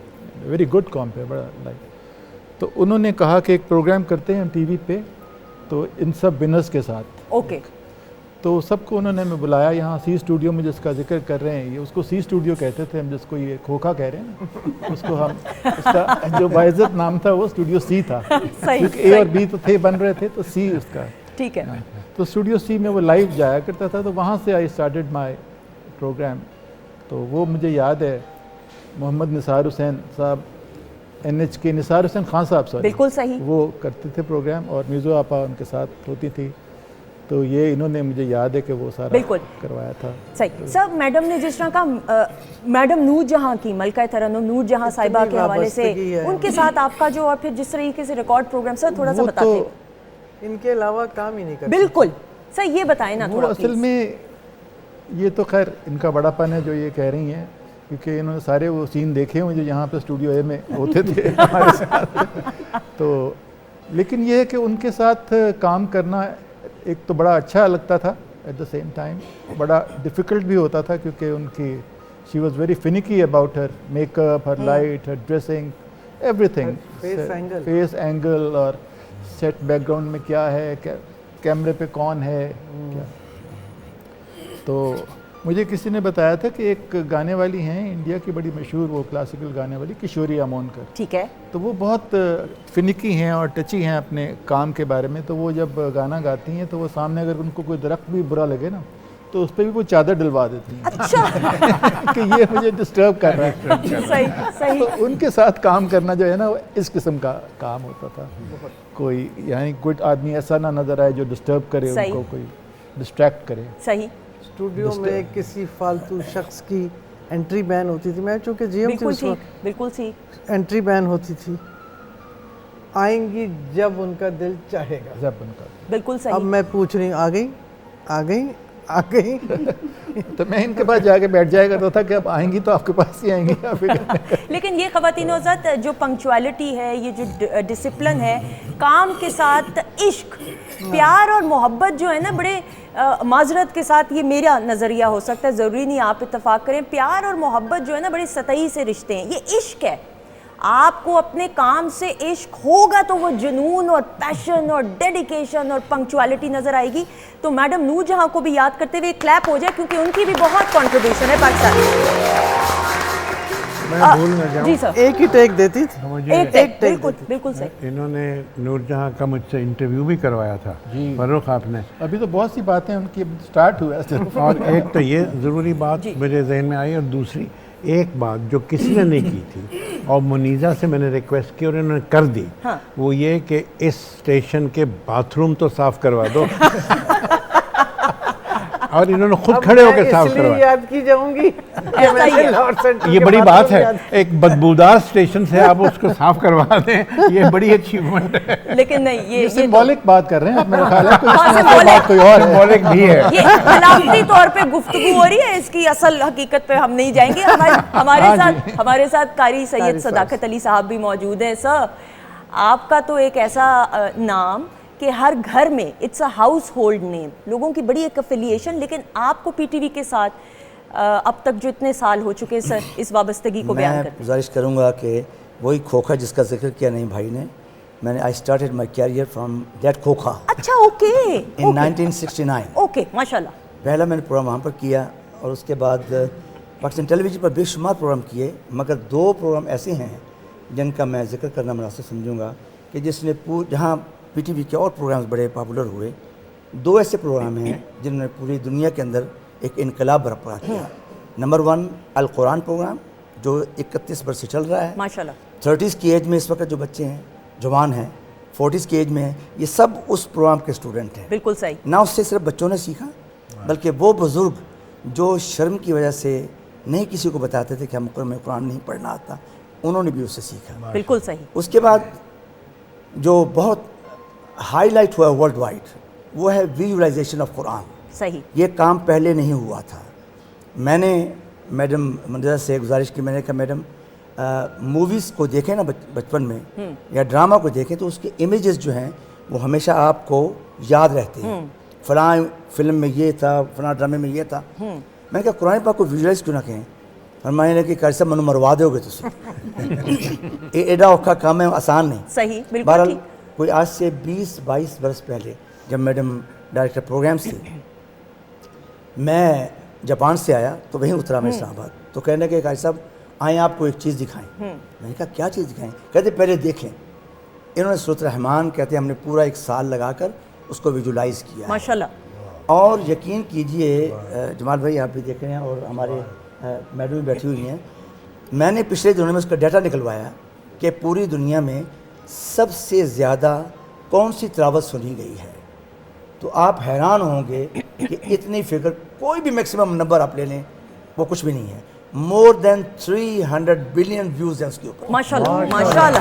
very good compere, بڑا لائک. تو انہوں نے کہا کہ ایک پروگرام کرتے ہیں ہم ٹی وی پہ, تو ان سب ونرز کے ساتھ. اوکے. تو سب کو انہوں نے میں بلایا یہاں سی اسٹوڈیو میں, جس کا ذکر کر رہے ہیں, یہ اس کو سی اسٹوڈیو کہتے تھے ہم, جس کو یہ کھوکھا کہہ رہے ہیں نا, اس کو ہم, اس کا جو باعزت نام تھا وہ اسٹوڈیو سی تھا, کیونکہ اے اور بی تو تھے بن رہے تھے, تو سی اس کا. ٹھیک ہے. تو اسٹوڈیو سی میں وہ لائیو جایا کرتا تھا, تو وہاں سے آئی اسٹارٹیڈ مائی پروگرام. تو وہ مجھے یاد ہے, محمد نثار حسین صاحب, NH کے نثار حسین خان صاحب, سوری, بالکل صحیح, وہ کرتے تھے پروگرام, اور میزو آپا ان کے ساتھ ہوتی تھی. تو یہ انہوں نے مجھے یاد ہے کہ وہ سارا کروایا تھا. صحیح. سر میڈم نے جس طرح کا میڈم نور جہاں کی, ملکہ ترنم نور جہاں صاحبہ کے حوالے سے, ان کے ساتھ آپ کا جو, اور پھر جس طریقے سے ریکارڈ پروگرام, سر تھوڑا سا بتاتے. ان کے علاوہ کام ہی نہیں کرتے. بالکل سر, یہ بتائیں نا تھوڑا. اصل میں یہ تو خیر ان کا بڑا پن ہے جو یہ کہہ رہی ہیں, کیونکہ انہوں نے سارے وہ سین دیکھے ہوئے جو یہاں پہ اسٹوڈیو اے میں ہوتے تھے ہمارے ساتھ. تو لیکن یہ ہے کہ ان کے ساتھ کام کرنا ایک تو بڑا اچھا لگتا تھا, ایٹ دا سیم ٹائم بڑا ڈیفیکلٹ بھی ہوتا تھا, کیونکہ ان کی she was very finicky about her make up, her light, her dressing, everything, face angle, اور سیٹ بیک گراؤنڈ میں کیا ہے, کیمرے پہ کون ہے کیا. تو مجھے کسی نے بتایا تھا کہ ایک گانے والی ہیں انڈیا کی بڑی مشہور, وہ کلاسیکل گانے والی, کشوری امونکر. ٹھیک ہے. تو وہ بہت فنکی ہیں اور ٹچی ہیں اپنے کام کے بارے میں. تو وہ جب گانا گاتی ہیں تو وہ سامنے اگر ان کو کوئی درخت بھی برا لگے نا, تو اس پہ بھی وہ چادر ڈلوا دیتی ہیں. اچھا. کہ یہ مجھے ڈسٹرب کر رہا ہے. صحیح. تو ان کے ساتھ کام کرنا جو ہے نا, وہ اس قسم کا کام ہوتا تھا. کوئی یعنی کوئی آدمی ایسا نہ نظر آئے جو ڈسٹرب کرے ان کو, کوئی ڈسٹریکٹ کرے. صحیح. اسٹوڈیو میں کسی فالتو شخص کی انٹری بین ہوتی تھی. میں چونکہ جی ایم تھی, بالکل سی انٹری بین ہوتی تھی. آئیں گی جب ان کا دل چاہے گا, جب ان کا. بالکل صحیح. اب میں پوچھ رہی ہوں, آ گئی. تو میں ان کے پاس جا کے بیٹھ جایا کرتا تھا کہ اب آئیں گی تو آپ کے پاس ہی آئیں گی. لیکن یہ خواتین حضرات, جو پنکچویلٹی ہے, یہ جو ڈسپلن ہے, کام کے ساتھ عشق, پیار اور محبت جو ہے نا, بڑے معذرت کے ساتھ یہ میرا نظریہ ہو سکتا ہے, ضروری نہیں آپ اتفاق کریں, پیار اور محبت جو ہے نا بڑے سطحی سے رشتے ہیں. یہ عشق ہے. آپ کو اپنے کام سے عشق ہوگا تو وہ جنون اور پیشن اور ڈیڈیکیشن اور پنکچویلٹی نظر آئے گی. تو میڈم نور جہاں کو بھی یاد کرتے ہوئے کلیپ ہو جائے, کیونکہ ان کی بھی بہت کنٹریبیوشن ہے پاکستان. جی سر, ایک ہی ٹیک دیتی تھی. ایک بالکل صحیح. انہوں نے نور جہاں کا مجھ سے انٹرویو بھی کروایا تھا, فاروق آپ نے. ابھی تو بہت سی باتیں ان کی سٹارٹ ہوا ہے. اور ایک تو یہ ضروری بات میرے ذہن میں آئی, اور دوسری ایک بات جو کسی نے نہیں کی تھی, اور منیزہ سے میں نے ریکویسٹ کی اور انہوں نے کر دی, وہ یہ کہ اس اسٹیشن کے باتھ روم تو صاف کروا دو. اور انہوں نے خود کھڑے ہو کے صاف اس لیے کروایا. یاد کی جاؤں گی کہ میں نے لاہور سینٹرل یہ کے بڑی باتوں بات کو ہے, یاد- ایک بدبودار اسٹیشن سے آپ اس کو صاف کروا دیں, یہ بڑی اچیومنٹ ہے. لیکن نہیں یہ سمبولک بات کر رہے ہیں میرا خیال ہے, ہاں، کوئی symbolic. بات کوئی اور ہے. سمبولک بھی ہے. یہ خلافتی طور پہ گفتگو ہو رہی ہے, اس کی اصل حقیقت پہ ہم نہیں جائیں گے. ہمارے ساتھ قاری سید صداقت علی صاحب بھی موجود ہیں. سر, آپ کا تو ایک ایسا نام کہ ہر گھر میں اٹس اے ہاؤس ہولڈ نیم, لوگوں کی بڑی ایک افیلیشن, لیکن آپ کو پی ٹی وی کے ساتھ اب تک جو اتنے سال ہو چکے سر, اس وابستگی کو بیان میں کریں. گزارش کروں گا کہ وہی کھوکھا جس کا ذکر کیا نہیں بھائی نے, میں نے I started my career from that کھوکھا اچھا, اوکے ان 1969. اوکے, ماشاء اللہ. پہلا میں نے پروگرام وہاں پر کیا, اور اس کے بعد پاکستان ٹیلی ویژن پر بے شمار پروگرام کیے, مگر 2 پروگرام ایسے ہیں جن کا میں ذکر کرنا مناسب سمجھوں گا کہ جس نے جہاں پی ٹی وی کے اور پروگرامز بڑے پاپولر ہوئے, 2 ایسے پروگرام ہیں جنہوں نے پوری دنیا کے اندر ایک انقلاب برپا کیا. نمبر 1 القرآن پروگرام جو 31 برس سے چل رہا ہے, ماشاء اللہ. 30s کی ایج میں اس وقت جو بچے ہیں, جوان ہیں, 40s کی ایج میں ہیں, یہ سب اس پروگرام کے اسٹوڈنٹ ہیں. بالکل صحیح. نہ اس سے صرف بچوں نے سیکھا, بلکہ وہ بزرگ جو شرم کی وجہ سے نہیں کسی کو بتاتے تھے کہ ہم قرآن نہیں پڑھنا آتا, انہوں نے بھی اس سے سیکھا. بالکل صحیح. اس کے بعد جو بہت ہائی لائٹ ہوا ورلڈ وائڈ, وہ ہے ویژولائزیشن آف قرآن. صحیح. یہ کام پہلے نہیں ہوا تھا. میں نے میڈم مندرہ سے گزارش کی, میں نے کہا میڈم موویز کو دیکھیں نا بچپن میں, یا ڈرامہ کو دیکھیں تو اس کے امیجز جو ہیں وہ ہمیشہ آپ کو یاد رہتے ہیں. فلاں فلم میں یہ تھا, فلاں ڈرامے میں یہ تھا. میں نے کہا قرآن پاک کو ویژولائز کیوں نہ کہیں. فرمایا نے کہ کیسا منو مروا دو گے تسی, ایڈا اوکھا کام ہے, آسان نہیں. صحیح, بالکل. بہرحال کوئی آج سے 20-22 برس پہلے جب میڈم ڈائریکٹر پروگرامس تھی, میں جاپان سے آیا تو وہیں اترا میں اسلام آباد, تو کہنے کہ قاری صاحب آئیں آپ کو ایک چیز دکھائیں. میں نے کہا کیا چیز دکھائیں؟ کہتے پہلے دیکھیں. انہوں نے سورۃ الرحمن کہتے ہیں ہم نے پورا 1 سال لگا کر اس کو ویژولائز کیا. ماشاءاللہ. اور یقین کیجئے جمال بھائی آپ بھی دیکھ رہے ہیں اور ہمارے میڈم بھی بیٹھی ہوئی ہیں, میں نے پچھلے دنوں میں اس کا ڈیٹا نکلوایا کہ پوری دنیا میں سب سے زیادہ کون سی تلاوت سنی گئی ہے, تو آپ حیران ہوں گے کہ اتنی فگر, کوئی بھی میکسیمم نمبر آپ لے لیں وہ کچھ بھی نہیں ہے. مور دین 300 بلین ویوز ہیں اس کے اوپر. ماشاءاللہ, ماشاءاللہ.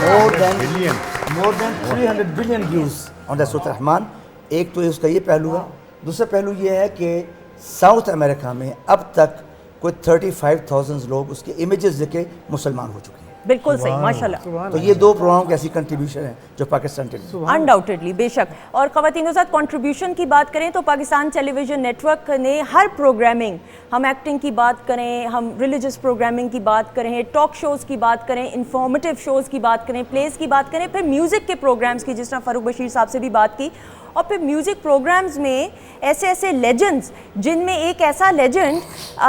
مور دین 300 بلین ویوز آن دا سورۃ الرحمن. ایک تو اس کا یہ پہلو ہے. دوسرا پہلو یہ ہے کہ ساؤتھ امریکہ میں اب تک کوئی 35,000 لوگ اس کے امیجز دیکھ کے مسلمان ہو چکے ہیں. بالکل صحیح, ماشاءاللہ. تو یہ 2 پروگرام کی ایسی کنٹریبیوشن ہے جو پاکستان ٹیلی ویژن. انڈاؤٹیڈلی, بے شک. اور خواتین کے ساتھ کنٹریبیوشن کی بات کریں تو Pakistan television net work نے ہر پروگرامنگ, ہم ایکٹنگ کی بات کریں, ہم ریلیجس پروگرامنگ کی بات کریں, ٹاک شوز کی بات کریں, انفارمیٹیو شوز کی بات کریں, پلیز کی بات کریں, پھر میوزک کے پروگرامز کی, جس طرح فاروق بشیر صاحب سے بھی بات کی, اور پھر میوزک پروگرامز میں ایسے لیجنڈز, جن میں ایک ایسا لیجنڈ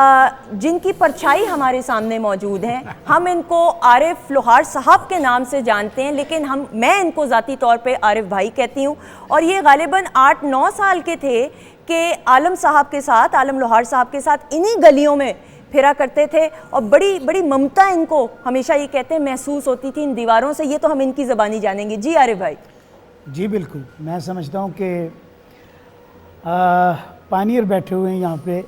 جن کی پرچھائی ہمارے سامنے موجود ہیں. ہم ان کو عارف لوہار صاحب کے نام سے جانتے ہیں, لیکن میں ان کو ذاتی طور پہ عارف بھائی کہتی ہوں, اور یہ غالباً 8-9 سال کے تھے کہ عالم صاحب کے ساتھ, عالم لوہار صاحب کے ساتھ انہی گلیوں میں پھرا کرتے تھے, اور بڑی بڑی ممتا ان کو ہمیشہ یہ کہتے ہیں محسوس ہوتی تھی ان دیواروں سے. یہ تو ہم ان کی زبانی جانیں گے. جی عارف بھائی. جی بالکل, میں سمجھتا ہوں کہ پائنیئر بیٹھے ہوئے ہیں یہاں پہ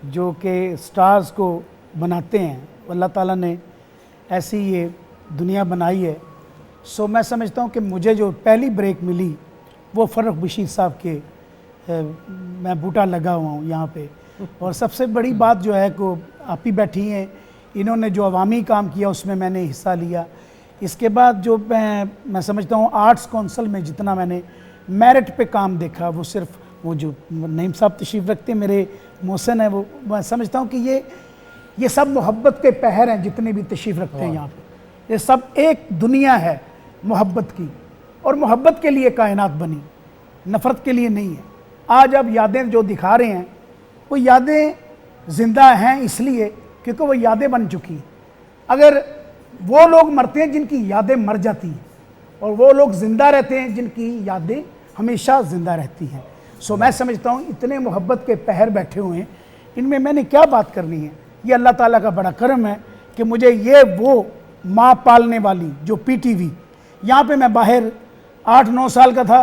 جو کہ سٹارز کو بناتے ہیں. اللہ تعالیٰ نے ایسی یہ دنیا بنائی ہے. سو میں سمجھتا ہوں کہ مجھے جو پہلی بریک ملی وہ فاروق بشیر صاحب کے, میں بوٹا لگا ہوا ہوں یہاں پہ. اور سب سے بڑی بات جو ہے کہ آپ ہی بیٹھی ہیں, انہوں نے جو عوامی کام کیا اس میں میں نے حصہ لیا. اس کے بعد جو میں سمجھتا ہوں آرٹس کونسل میں جتنا میں نے میرٹ پہ کام دیکھا, وہ صرف وہ جو نعیم صاحب تشریف رکھتے ہیں, میرے محسن ہیں, وہ میں سمجھتا ہوں کہ یہ سب محبت کے پہر ہیں جتنے بھی تشریف رکھتے ہیں یہاں پہ. یہ سب ایک دنیا ہے محبت کی, اور محبت کے لیے کائنات بنی, نفرت کے لیے نہیں ہے. آج اب یادیں جو دکھا رہے ہیں وہ یادیں زندہ ہیں اس لیے کیونکہ وہ یادیں بن چکی ہیں. اگر وہ لوگ مرتے ہیں جن کی یادیں مر جاتی ہیں, اور وہ لوگ زندہ رہتے ہیں جن کی یادیں ہمیشہ زندہ رہتی ہیں. سو میں سمجھتا ہوں اتنے محبت کے پہر بیٹھے ہوئے ہیں, ان میں نے کیا بات کرنی ہے. یہ اللہ تعالیٰ کا بڑا کرم ہے کہ مجھے یہ وہ ماں پالنے والی جو پی ٹی وی, یہاں پہ میں باہر 8-9 سال کا تھا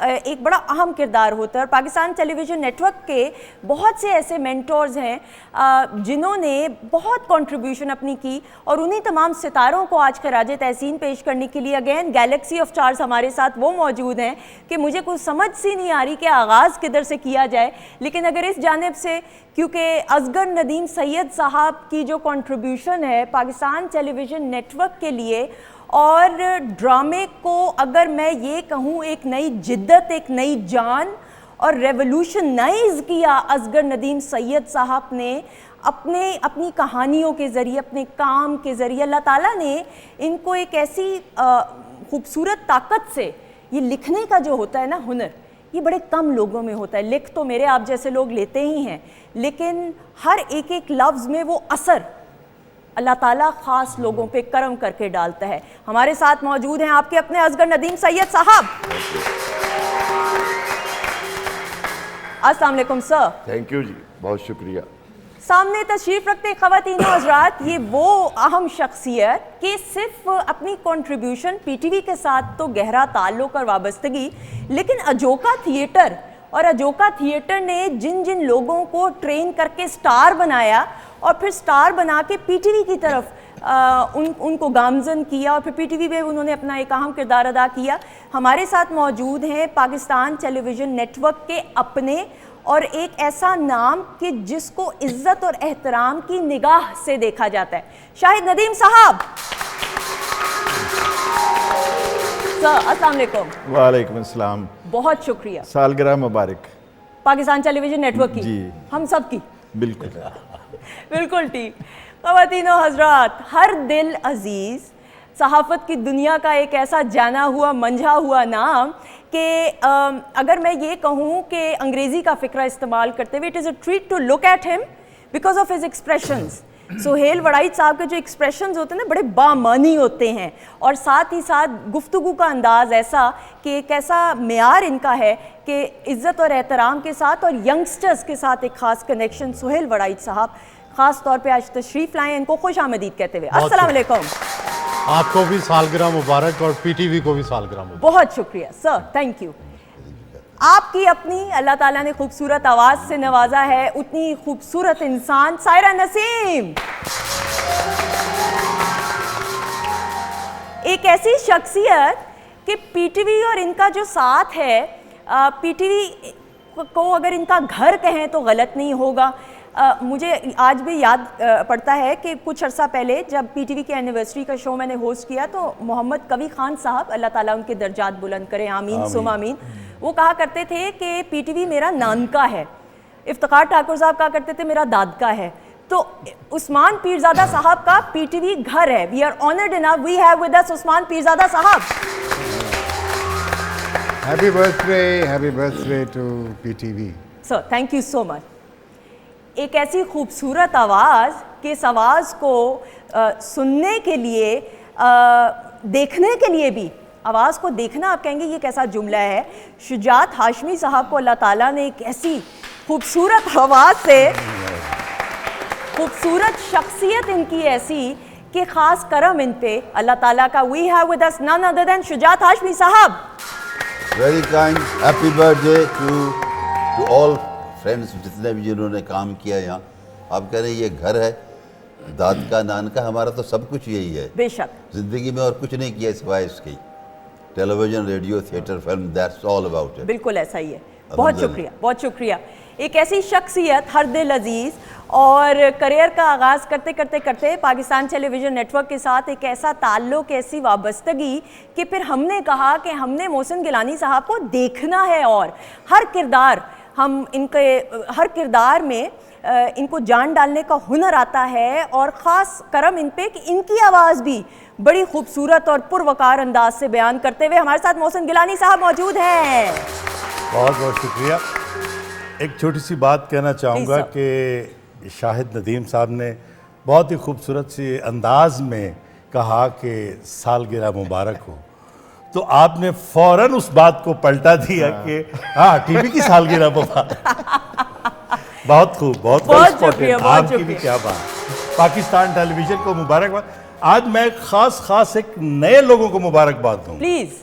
ایک بڑا اہم کردار ہوتا ہے. اور پاکستان ٹیلی ویژن نیٹورک کے بہت سے ایسے مینٹورز ہیں جنہوں نے بہت کنٹریبیوشن اپنی کی, اور انہی تمام ستاروں کو آج خراج تحسین پیش کرنے کے لیے اگین گیلیکسی آف اسٹارز ہمارے ساتھ وہ موجود ہیں کہ مجھے کوئی سمجھ سی نہیں آ رہی کہ آغاز کدھر سے کیا جائے. لیکن اگر اس جانب سے, کیونکہ اصغر ندیم سید صاحب کی جو کنٹریبیوشن ہے پاکستان ٹیلی ویژن نیٹورک کے لیے اور ڈرامے کو اگر میں یہ کہوں ایک نئی جدت, ایک نئی جان اور ریولوشنائز کیا اصغر ندیم سید صاحب نے اپنی کہانیوں کے ذریعے, اپنے کام کے ذریعے. اللہ تعالیٰ نے ان کو ایک ایسی خوبصورت طاقت سے, یہ لکھنے کا جو ہوتا ہے نا ہنر, یہ بڑے کم لوگوں میں ہوتا ہے. لکھ تو میرے آپ جیسے لوگ لیتے ہی ہیں, لیکن ہر ایک لفظ میں وہ اثر اللہ تعالیٰ خاص لوگوں پہ کرم کر کے ڈالتا ہے. ہمارے ساتھ موجود ہیں آپ کے اپنے اصغر ندیم سید صاحب. السلام علیکم سر. تھینک یو جی, بہت شکریہ. سامنے تشریف رکھتے خواتین و حضرات, یہ وہ اہم شخصیت کہ صرف اپنی کنٹریبیوشن پی ٹی وی کے ساتھ تو گہرا تعلق اور وابستگی, لیکن اجوکا تھیٹر اور اجوکا تھیٹر نے جن جن لوگوں کو ٹرین کر کے سٹار بنایا اور پھر سٹار بنا کے پی ٹی وی کی طرف ان کو گامزن کیا اور پھر پی ٹی وی پہ انہوں نے اپنا ایک اہم کردار ادا کیا. ہمارے ساتھ موجود ہیں پاکستان ٹیلی ویژن نیٹورک کے اپنے اور ایک ایسا نام کہ جس کو عزت اور احترام کی نگاہ سے دیکھا جاتا ہے, شاہد ندیم صاحب. سر السلام علیکم. وعلیکم السلام. بہت شکریہ. سالگرہ مبارک پاکستان ٹیلی ویژن نیٹورک کی. جی ہم سب کی. بالکل بالکل ٹھیک. خواتین و حضرات, ہر دل عزیز صحافت کی دنیا کا ایک ایسا جانا ہوا منجھا ہوا نام کہ اگر میں یہ کہوں کہ انگریزی کا فقرہ استعمال کرتے ہوئے, it is a treat to look at him because of his expressions. Sohail Warraich صاحب کے جو ایکسپریشنز ہوتے ہیں نا بڑے بامانی ہوتے ہیں, اور ساتھ ہی ساتھ گفتگو کا انداز ایسا کہ ایک ایسا معیار ان کا ہے کہ عزت اور احترام کے ساتھ اور ینگسٹرز کے ساتھ ایک خاص کنیکشن. سہیل وڑائچ صاحب خاص طور پہ آج تشریف لائیں, ان کو خوش آمدید کہتے ہوئے. السلام علیکم. آپ کو بھی سالگرہ مبارک اور پی ٹی وی کو بھی سالگرہ مبارک. بہت شکریہ سر, تھینک یو. آپ کی اپنی اللہ تعالیٰ نے خوبصورت آواز سے نوازا ہے, اتنی خوبصورت انسان سائرہ نسیم, ایک ایسی شخصیت کہ پی ٹی وی اور ان کا جو ساتھ ہے, پی ٹی وی کو اگر ان کا گھر کہیں تو غلط نہیں ہوگا. مجھے آج بھی یاد پڑتا ہے کہ کچھ عرصہ پہلے جب پی ٹی وی کے اینیورسری کا شو میں نے ہوسٹ کیا تو محمد کوی خان صاحب, اللہ تعالیٰ ان کے درجات بلند کرے, آمین سم آمین, وہ کہا کرتے تھے کہ پی ٹی وی میرا نانکا ہے. افتخار ٹھاکر صاحب کہا کرتے تھے میرا دادکا ہے. تو عثمان پیرزادہ صاحب کا پی ٹی وی گھر ہے. We are honoured enough, we have with us Usman Pirzada صاحب. Happy birthday to P T V. Sir thank you so much. ایک ایسی خوبصورت آواز کہ اس آواز کو سننے کے لیے, دیکھنے کے لیے بھی, آواز کو دیکھنا آپ کہیں گے یہ کیسا جملہ ہے. شجاعت ہاشمی صاحب کو اللہ تعالیٰ نے ایک ایسی خوبصورت آواز سے, خوبصورت شخصیت ان کی ایسی کہ خاص کرم ان پہ اللہ تعالیٰ کا. We have with us none other than Shujaat Hashmi صاحب. Very kind, happy birthday to all friends جتنے بھی جنہوں نے کام کیا یہاں. آپ کہہ رہے ہیں یہ گھر ہے, داد کا نان کا, ہمارا تو سب کچھ یہی ہے. بے شک زندگی میں اور کچھ نہیں کیا سوائے اس کی. Television, radio, theatre, film, that's all about it. بالکل ایسا ہی ہے. بہت شکریہ, بہت شکریہ. ایک ایسی شخصیت ہر دل عزیز, اور کریئر کا آغاز کرتے کرتے کرتے پاکستان ٹیلی ویژن نیٹورک کے ساتھ ایک ایسا تعلق, ایسی وابستگی کہ پھر ہم نے کہا کہ ہم نے محسن گیلانی صاحب کو دیکھنا ہے, اور ہر کردار ہم ان کے ہر کردار میں ان کو جان ڈالنے کا ہنر آتا ہے, اور خاص کرم ان پہ کہ ان کی آواز بھی بڑی خوبصورت اور پروقار انداز سے بیان کرتے ہوئے ہمارے ساتھ محسن گیلانی صاحب موجود ہیں. بہت بہت شکریہ. ایک چھوٹی سی بات کہنا چاہوں گا کہ شاہد ندیم صاحب نے بہت ہی خوبصورت سی انداز میں کہا کہ سالگرہ مبارک ہو, تو آپ نے فوراً اس بات کو پلٹا دیا کہ ہاں ٹی وی کی سالگرہ مبارک. بہت خوب, بہت شکریہ. آپ کی بھی کیا بات. پاکستان ٹیلی ویژن کو مبارکباد. آج میں خاص ایک نئے لوگوں کو مبارکباد دوں. Please.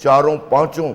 4-5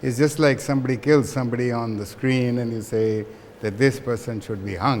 It's just like somebody kills somebody on the screen and you say that this person should be hung.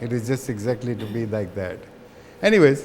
It is just exactly to be like that. Anyways,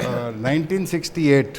1968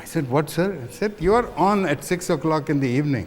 I said what sir? I said you are on at 6 o'clock in the evening।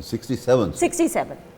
67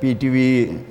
PTV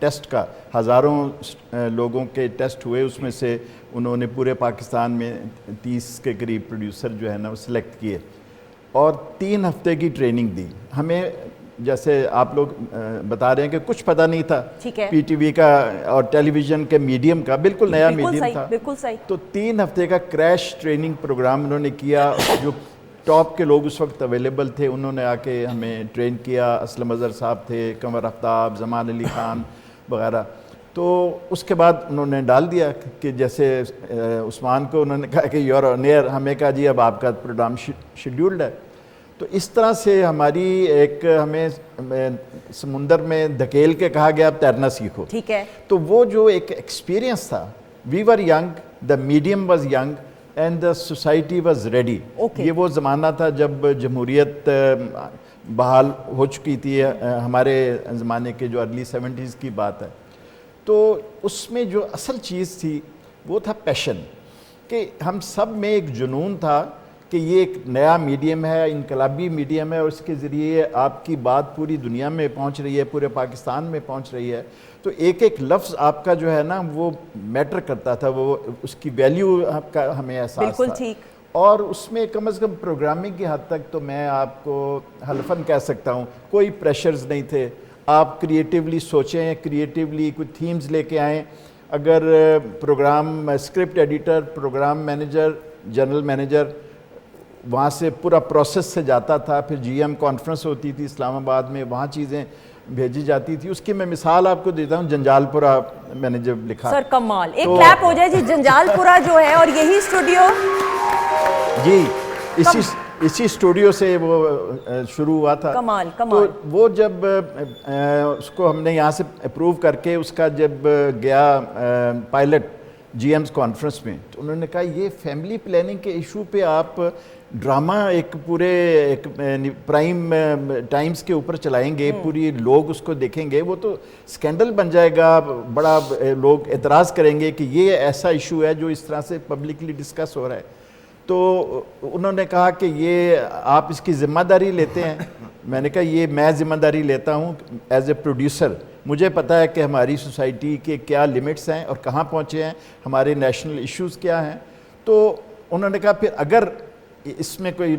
test کا ہزاروں لوگوں کے test ہوئے, اس میں سے انہوں نے پورے پاکستان میں 30 کے قریب پروڈیوسر جو ہے نا وہ سلیکٹ کیے اور 3 ہفتے کی ٹریننگ دی ہمیں. جیسے آپ لوگ بتا رہے ہیں کہ کچھ پتہ نہیں تھا پی ٹی وی کا اور ٹیلی ویژن کے میڈیم کا, بالکل نیا میڈیم تھا. بالکل صحیح. تو 3 ہفتے کا کریش ٹریننگ پروگرام انہوں نے کیا. جو ٹاپ کے لوگ اس وقت اویلیبل تھے انہوں نے آ کے ہمیں ٹرین کیا. اسلم اظہر صاحب تھے, قمر آفتاب, زمان علی خان وغیرہ. تو اس کے بعد انہوں نے ڈال دیا کہ جیسے عثمان کو انہوں نے کہا کہ یو آر آن ایئر, ہمیں کہا جی اب آپ کا پروگرام شیڈیولڈ ہے. تو اس طرح سے ہماری ایک ہمیں سمندر میں دھکیل کے کہا گیا اب تیرنا سیکھو. ٹھیک ہے. تو وہ جو ایک ایکسپیرینس تھا, we were young, the medium was young and the society was ready. یہ وہ زمانہ تھا جب جمہوریت بحال ہو چکی تھی, ہمارے زمانے کے جو ارلی 70s کی بات ہے. تو اس میں جو اصل چیز تھی وہ تھا پیشن, کہ ہم سب میں ایک جنون تھا کہ یہ ایک نیا میڈیم ہے, انقلابی میڈیم ہے, اور اس کے ذریعے آپ کی بات پوری دنیا میں پہنچ رہی ہے, پورے پاکستان میں پہنچ رہی ہے. تو ایک ایک لفظ آپ کا جو ہے نا وہ میٹر کرتا تھا, وہ اس کی ویلیو آپ کا ہمیں احساس تھا. بالکل ٹھیک. اور اس میں کم از کم پروگرامنگ کی حد تک تو میں آپ کو حلفاً کہہ سکتا ہوں کوئی پریشرز نہیں تھے. آپ کریٹیولی سوچیں, کریٹیولی کوئی تھیمز لے کے آئیں. اگر program script editor, program manager, general manager وہاں سے پورا پروسیس سے جاتا تھا, پھر جی ایم کانفرنس ہوتی تھی اسلام آباد میں, وہاں چیزیں بھیجی جاتی تھی. اس کی میں مثال آپ کو دیتا ہوں, جنجال پورہ میں نے جب لکھا. سر کمال, ایک کلیپ ہو جائے جی. جنجال پورہ جو ہے, اور یہی اسٹوڈیو جی اسی اسٹوڈیو سے وہ شروع ہوا تھا. کمال تو کمال. وہ جب اس کو ہم نے یہاں سے اپروو کر کے اس کا جب گیا پائلٹ جی ایمز کانفرنس میں, تو انہوں نے کہا یہ فیملی پلاننگ کے ایشو پہ آپ ڈرامہ ایک پورے ایک پرائم ٹائمز کے اوپر چلائیں گے, پوری لوگ اس کو دیکھیں گے, وہ تو سکینڈل بن جائے گا, بڑا لوگ اعتراض کریں گے کہ یہ ایسا ایشو ہے جو اس طرح سے پبلکلی ڈسکس ہو رہا ہے. تو انہوں نے کہا کہ یہ آپ اس کی ذمہ داری لیتے ہیں. میں نے کہا یہ میں ذمہ داری لیتا ہوں ایز اے پروڈیوسر. مجھے پتہ ہے کہ ہماری سوسائٹی کے کیا لمٹس ہیں اور کہاں پہنچے ہیں, ہمارے نیشنل ایشوز کیا ہیں. تو انہوں نے کہا پھر اگر اس میں کوئی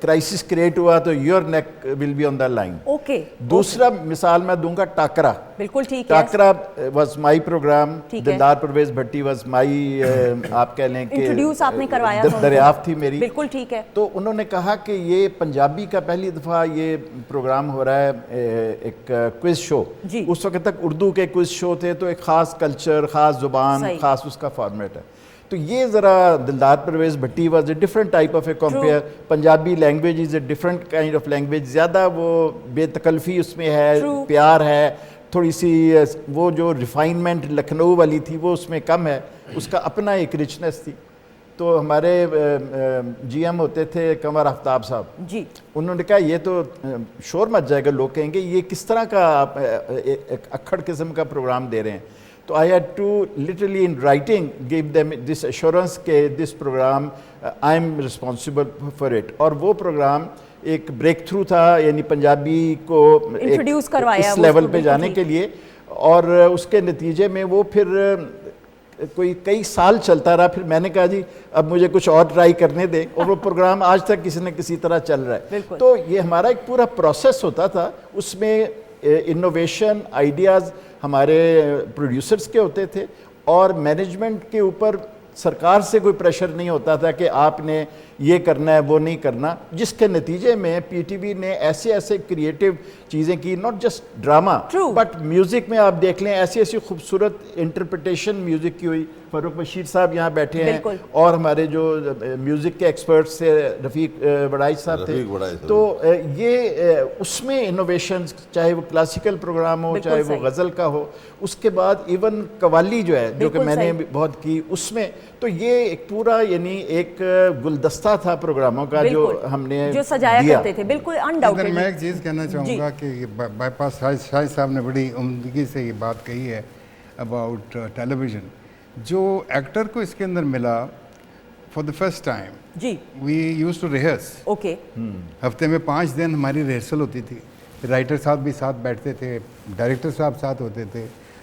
کرائسس کریٹ ہوا تو your neck will be on the line. Okay. دوسرا مثال میں دوں گا ٹاکرا. بالکل ٹھیک ہے. ٹاکرا واز مائی پروگرام, دلدار پرویز بھٹی واز مائی, آپ کہہ لیں کہ انٹروڈیوس آپ نے کروایا, دریافت تھی میری. بالکل ٹھیک ہے. تو انہوں نے کہا کہ یہ پنجابی کا پہلی دفعہ یہ پروگرام ہو رہا ہے, ایک کوئز شو. اس وقت تک اردو کے کوئز شو تھے, تو ایک خاص کلچر, خاص زبان, خاص اس کا فارمیٹ ہے. تو یہ ذرا Dildar Pervez Bhatti was a different type of a compere. Punjabi language is a different kind of language, زیادہ وہ بے تکلفی اس میں ہے, پیار ہے, تھوڑی سی وہ جو ریفائنمنٹ لکھنؤ والی تھی وہ اس میں کم ہے, اس کا اپنا ایک رچنس تھی. تو ہمارے جی ایم ہوتے تھے قمر آفتاب صاحب جی, انہوں نے کہا یہ تو شور مچ جائے گا, لوگ کہیں گے یہ کس طرح کا آپ ایک اکھڑ قسم کا پروگرام دے رہے ہیں. تو I had to literally in writing give them this assurance کہ this program I am responsible for it. اور وہ پروگرام ایک بریک تھرو تھا, یعنی پنجابی کو انٹروڈیوس کروایا اس لیول پہ جانے کے لیے, اور اس کے نتیجے میں وہ پھر کوئی کئی سال چلتا رہا. پھر میں نے کہا جی اب مجھے کچھ اور ٹرائی کرنے دیں, اور وہ پروگرام آج تک کسی نہ کسی طرح چل رہا ہے. تو یہ ہمارا ایک پورا پروسیس ہوتا تھا, اس میں انوویشن آئیڈیاز ہمارے پروڈیوسرز کے ہوتے تھے, اور مینجمنٹ کے اوپر سرکار سے کوئی پریشر نہیں ہوتا تھا کہ آپ نے یہ کرنا ہے وہ نہیں کرنا, جس کے نتیجے میں پی ٹی وی نے ایسے ایسے کریٹیو چیزیں کی, not just drama but music میں آپ دیکھ لیں ایسی ایسی خوبصورت انٹرپریٹیشن میوزک کی ہوئی. فاروق بشیر صاحب یہاں بیٹھے ہیں, اور ہمارے جو میوزک کے ایکسپرٹس تھے رفیق وڑائی صاحب تھے. تو یہ اس میں انوویشنز, چاہے وہ کلاسیکل پروگرام ہو, چاہے وہ غزل کا ہو, اس کے بعد ایون قوالی جو ہے جو کہ میں نے بہت کی اس میں, تو یہ ایک پورا یعنی ایک گلدستہ تھا پروگراموں کا جو ہم نے جو سجایا کرتے تھے. بالکل انڈاؤٹڈلی. میں ایک چیز کہنا چاہوں گا کہ بائی پاس شاہد صاحب نے بڑی عمدگی سے یہ بات کہی ہے اباؤٹ ٹیلی ویژن. جو ایکٹر کو اس کے اندر ملا فار دا فرسٹ ٹائم, جی we used to rehearse. Okay. ہفتے میں 5 دن ہماری ریہرسل ہوتی تھی, رائٹر صاحب بھی ساتھ بیٹھتے تھے, ڈائریکٹر صاحب ساتھ ہوتے تھے,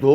2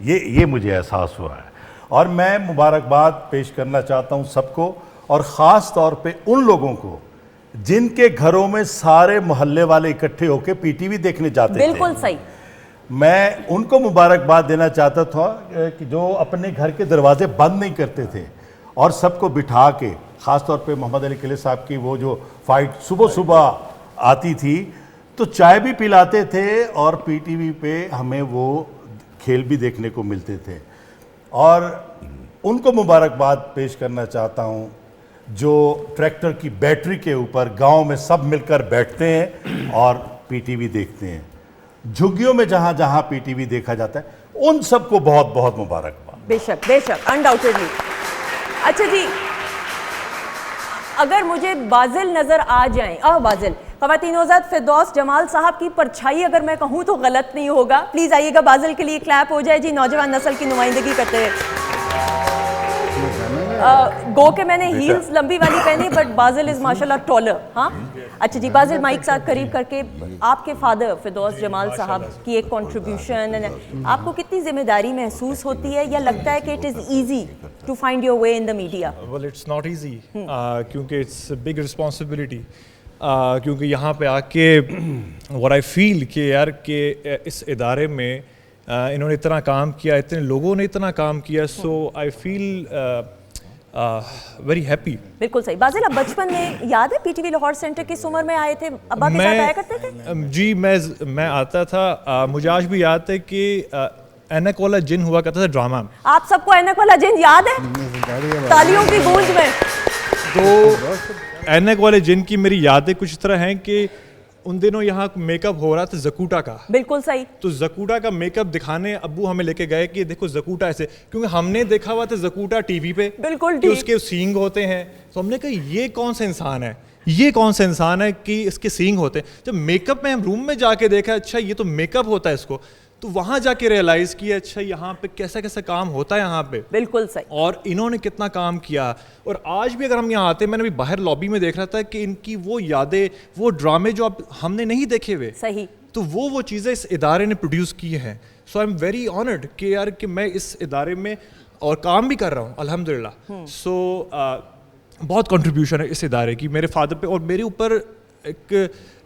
یہ مجھے احساس ہوا ہے. اور میں مبارکباد پیش کرنا چاہتا ہوں سب کو, اور خاص طور پہ ان لوگوں کو جن کے گھروں میں سارے محلے والے اکٹھے ہو کے پی ٹی وی دیکھنے جاتے تھے. بالکل صحیح. میں ان کو مبارکباد دینا چاہتا تھا کہ جو اپنے گھر کے دروازے بند نہیں کرتے تھے اور سب کو بٹھا کے, خاص طور پہ محمد علی قلعہ صاحب کی وہ جو فائٹ صبح آتی تھی تو چائے بھی پلاتے تھے اور پی ٹی وی پہ ہمیں وہ کھیل بھی دیکھنے کو ملتے تھے. اور ان کو مبارکباد پیش کرنا چاہتا ہوں جو ٹریکٹر کی بیٹری کے اوپر گاؤں میں سب مل کر بیٹھتے ہیں اور پی ٹی وی دیکھتے ہیں. جھگیوں میں جہاں جہاں پی ٹی وی دیکھا جاتا ہے ان سب کو بہت بہت مبارکباد. بے شک انڈاؤٹیڈلی. اچھا جی, اگر مجھے بازل نظر آ جائیں, بازل خواتین نوزاد فردوس جمال صاحب کی پرچھائی اگر میں کہوں تو غلط نہیں ہوگا. پلیز آئیے گا, بازل کے لیے کلیپ ہو جائے جی. نوجوان نسل کی نمائندگی کرتے ہوئے, گو کہ میں نے ہیلز لمبی والی پہنی, بٹ بازل از ماشاء اللہ ٹالر. ہاں اچھا جی, بازل مائک ساتھ قریب کر کے, آپ کے فادر فردوس جمال صاحب کی ایک کنٹریبیوشن, آپ کو کتنی ذمہ داری محسوس ہوتی ہے, یا لگتا ہے کہ it is easy to find your way in the media? Well it's not easy, کیونکہ اٹس بگ رسپانسبلٹی, کیونکہ یہاں پہ آ کے what I feel کہ یار کہ اس ادارے میں انہوں نے اتنا کام کیا, اتنے لوگوں نے اتنا کام کیا, سو آئی فیل ویری ہیپی. بالکل صحیح. بازل اب بچپن میں یاد ہے پی ٹی وی لاہور سینٹر کس عمر میں آئے تھے, ابا کے ساتھ آیا کرتے تھے؟ جی میں آتا تھا. مجھے آج بھی یاد ہے کہ اینک والا جن ہوا کرتا تھا ڈرامہ. آپ سب کو اینک والا جن یاد ہے؟ تالیوں کی گونج میں. تو اینک والے جن کی میری یادیں کچھ اس طرح ہیں کہ ان دنوں یہاں میک اپ ہو رہا تھا زکوٹا کا. بالکل صحیح. تو زکوٹا کا میک اپ دکھانے ابو ہمیں لے کے گئے کہ دیکھو زکوٹا ایسے, کیونکہ ہم نے دیکھا ہوا تھا زکوٹا ٹی وی پہ, بالکل کہ اس کے سینگ ہوتے ہیں. تو ہم نے کہا یہ کون سا انسان ہے کہ اس کے سینگ ہوتے ہیں. جب میک اپ میں ہم روم میں جا کے دیکھا, اچھا یہ تو میک اپ ہوتا ہے اس کو, تو وہاں جا کے ریئلائز کیا اچھا یہاں پہ کیسا کام ہوتا ہے یہاں پہ. بالکل صحیح. اور انہوں نے کتنا کام کیا. اور آج بھی اگر ہم یہاں آتے ہیں, میں نے بھی باہر لابی میں دیکھ رہا تھا کہ ان کی وہ یادیں, وہ ڈرامے جو اب ہم نے نہیں دیکھے ہوئے, صحیح, تو وہ چیزیں اس ادارے نے پروڈیوس کی ہیں. سو آئی ایم ویری آنرڈ کہ یار کہ میں اس ادارے میں اور کام بھی کر رہا ہوں الحمدللہ. سو بہت کنٹریبیوشن ہے اس ادارے کی میرے فادر پہ, اور میرے اوپر ایک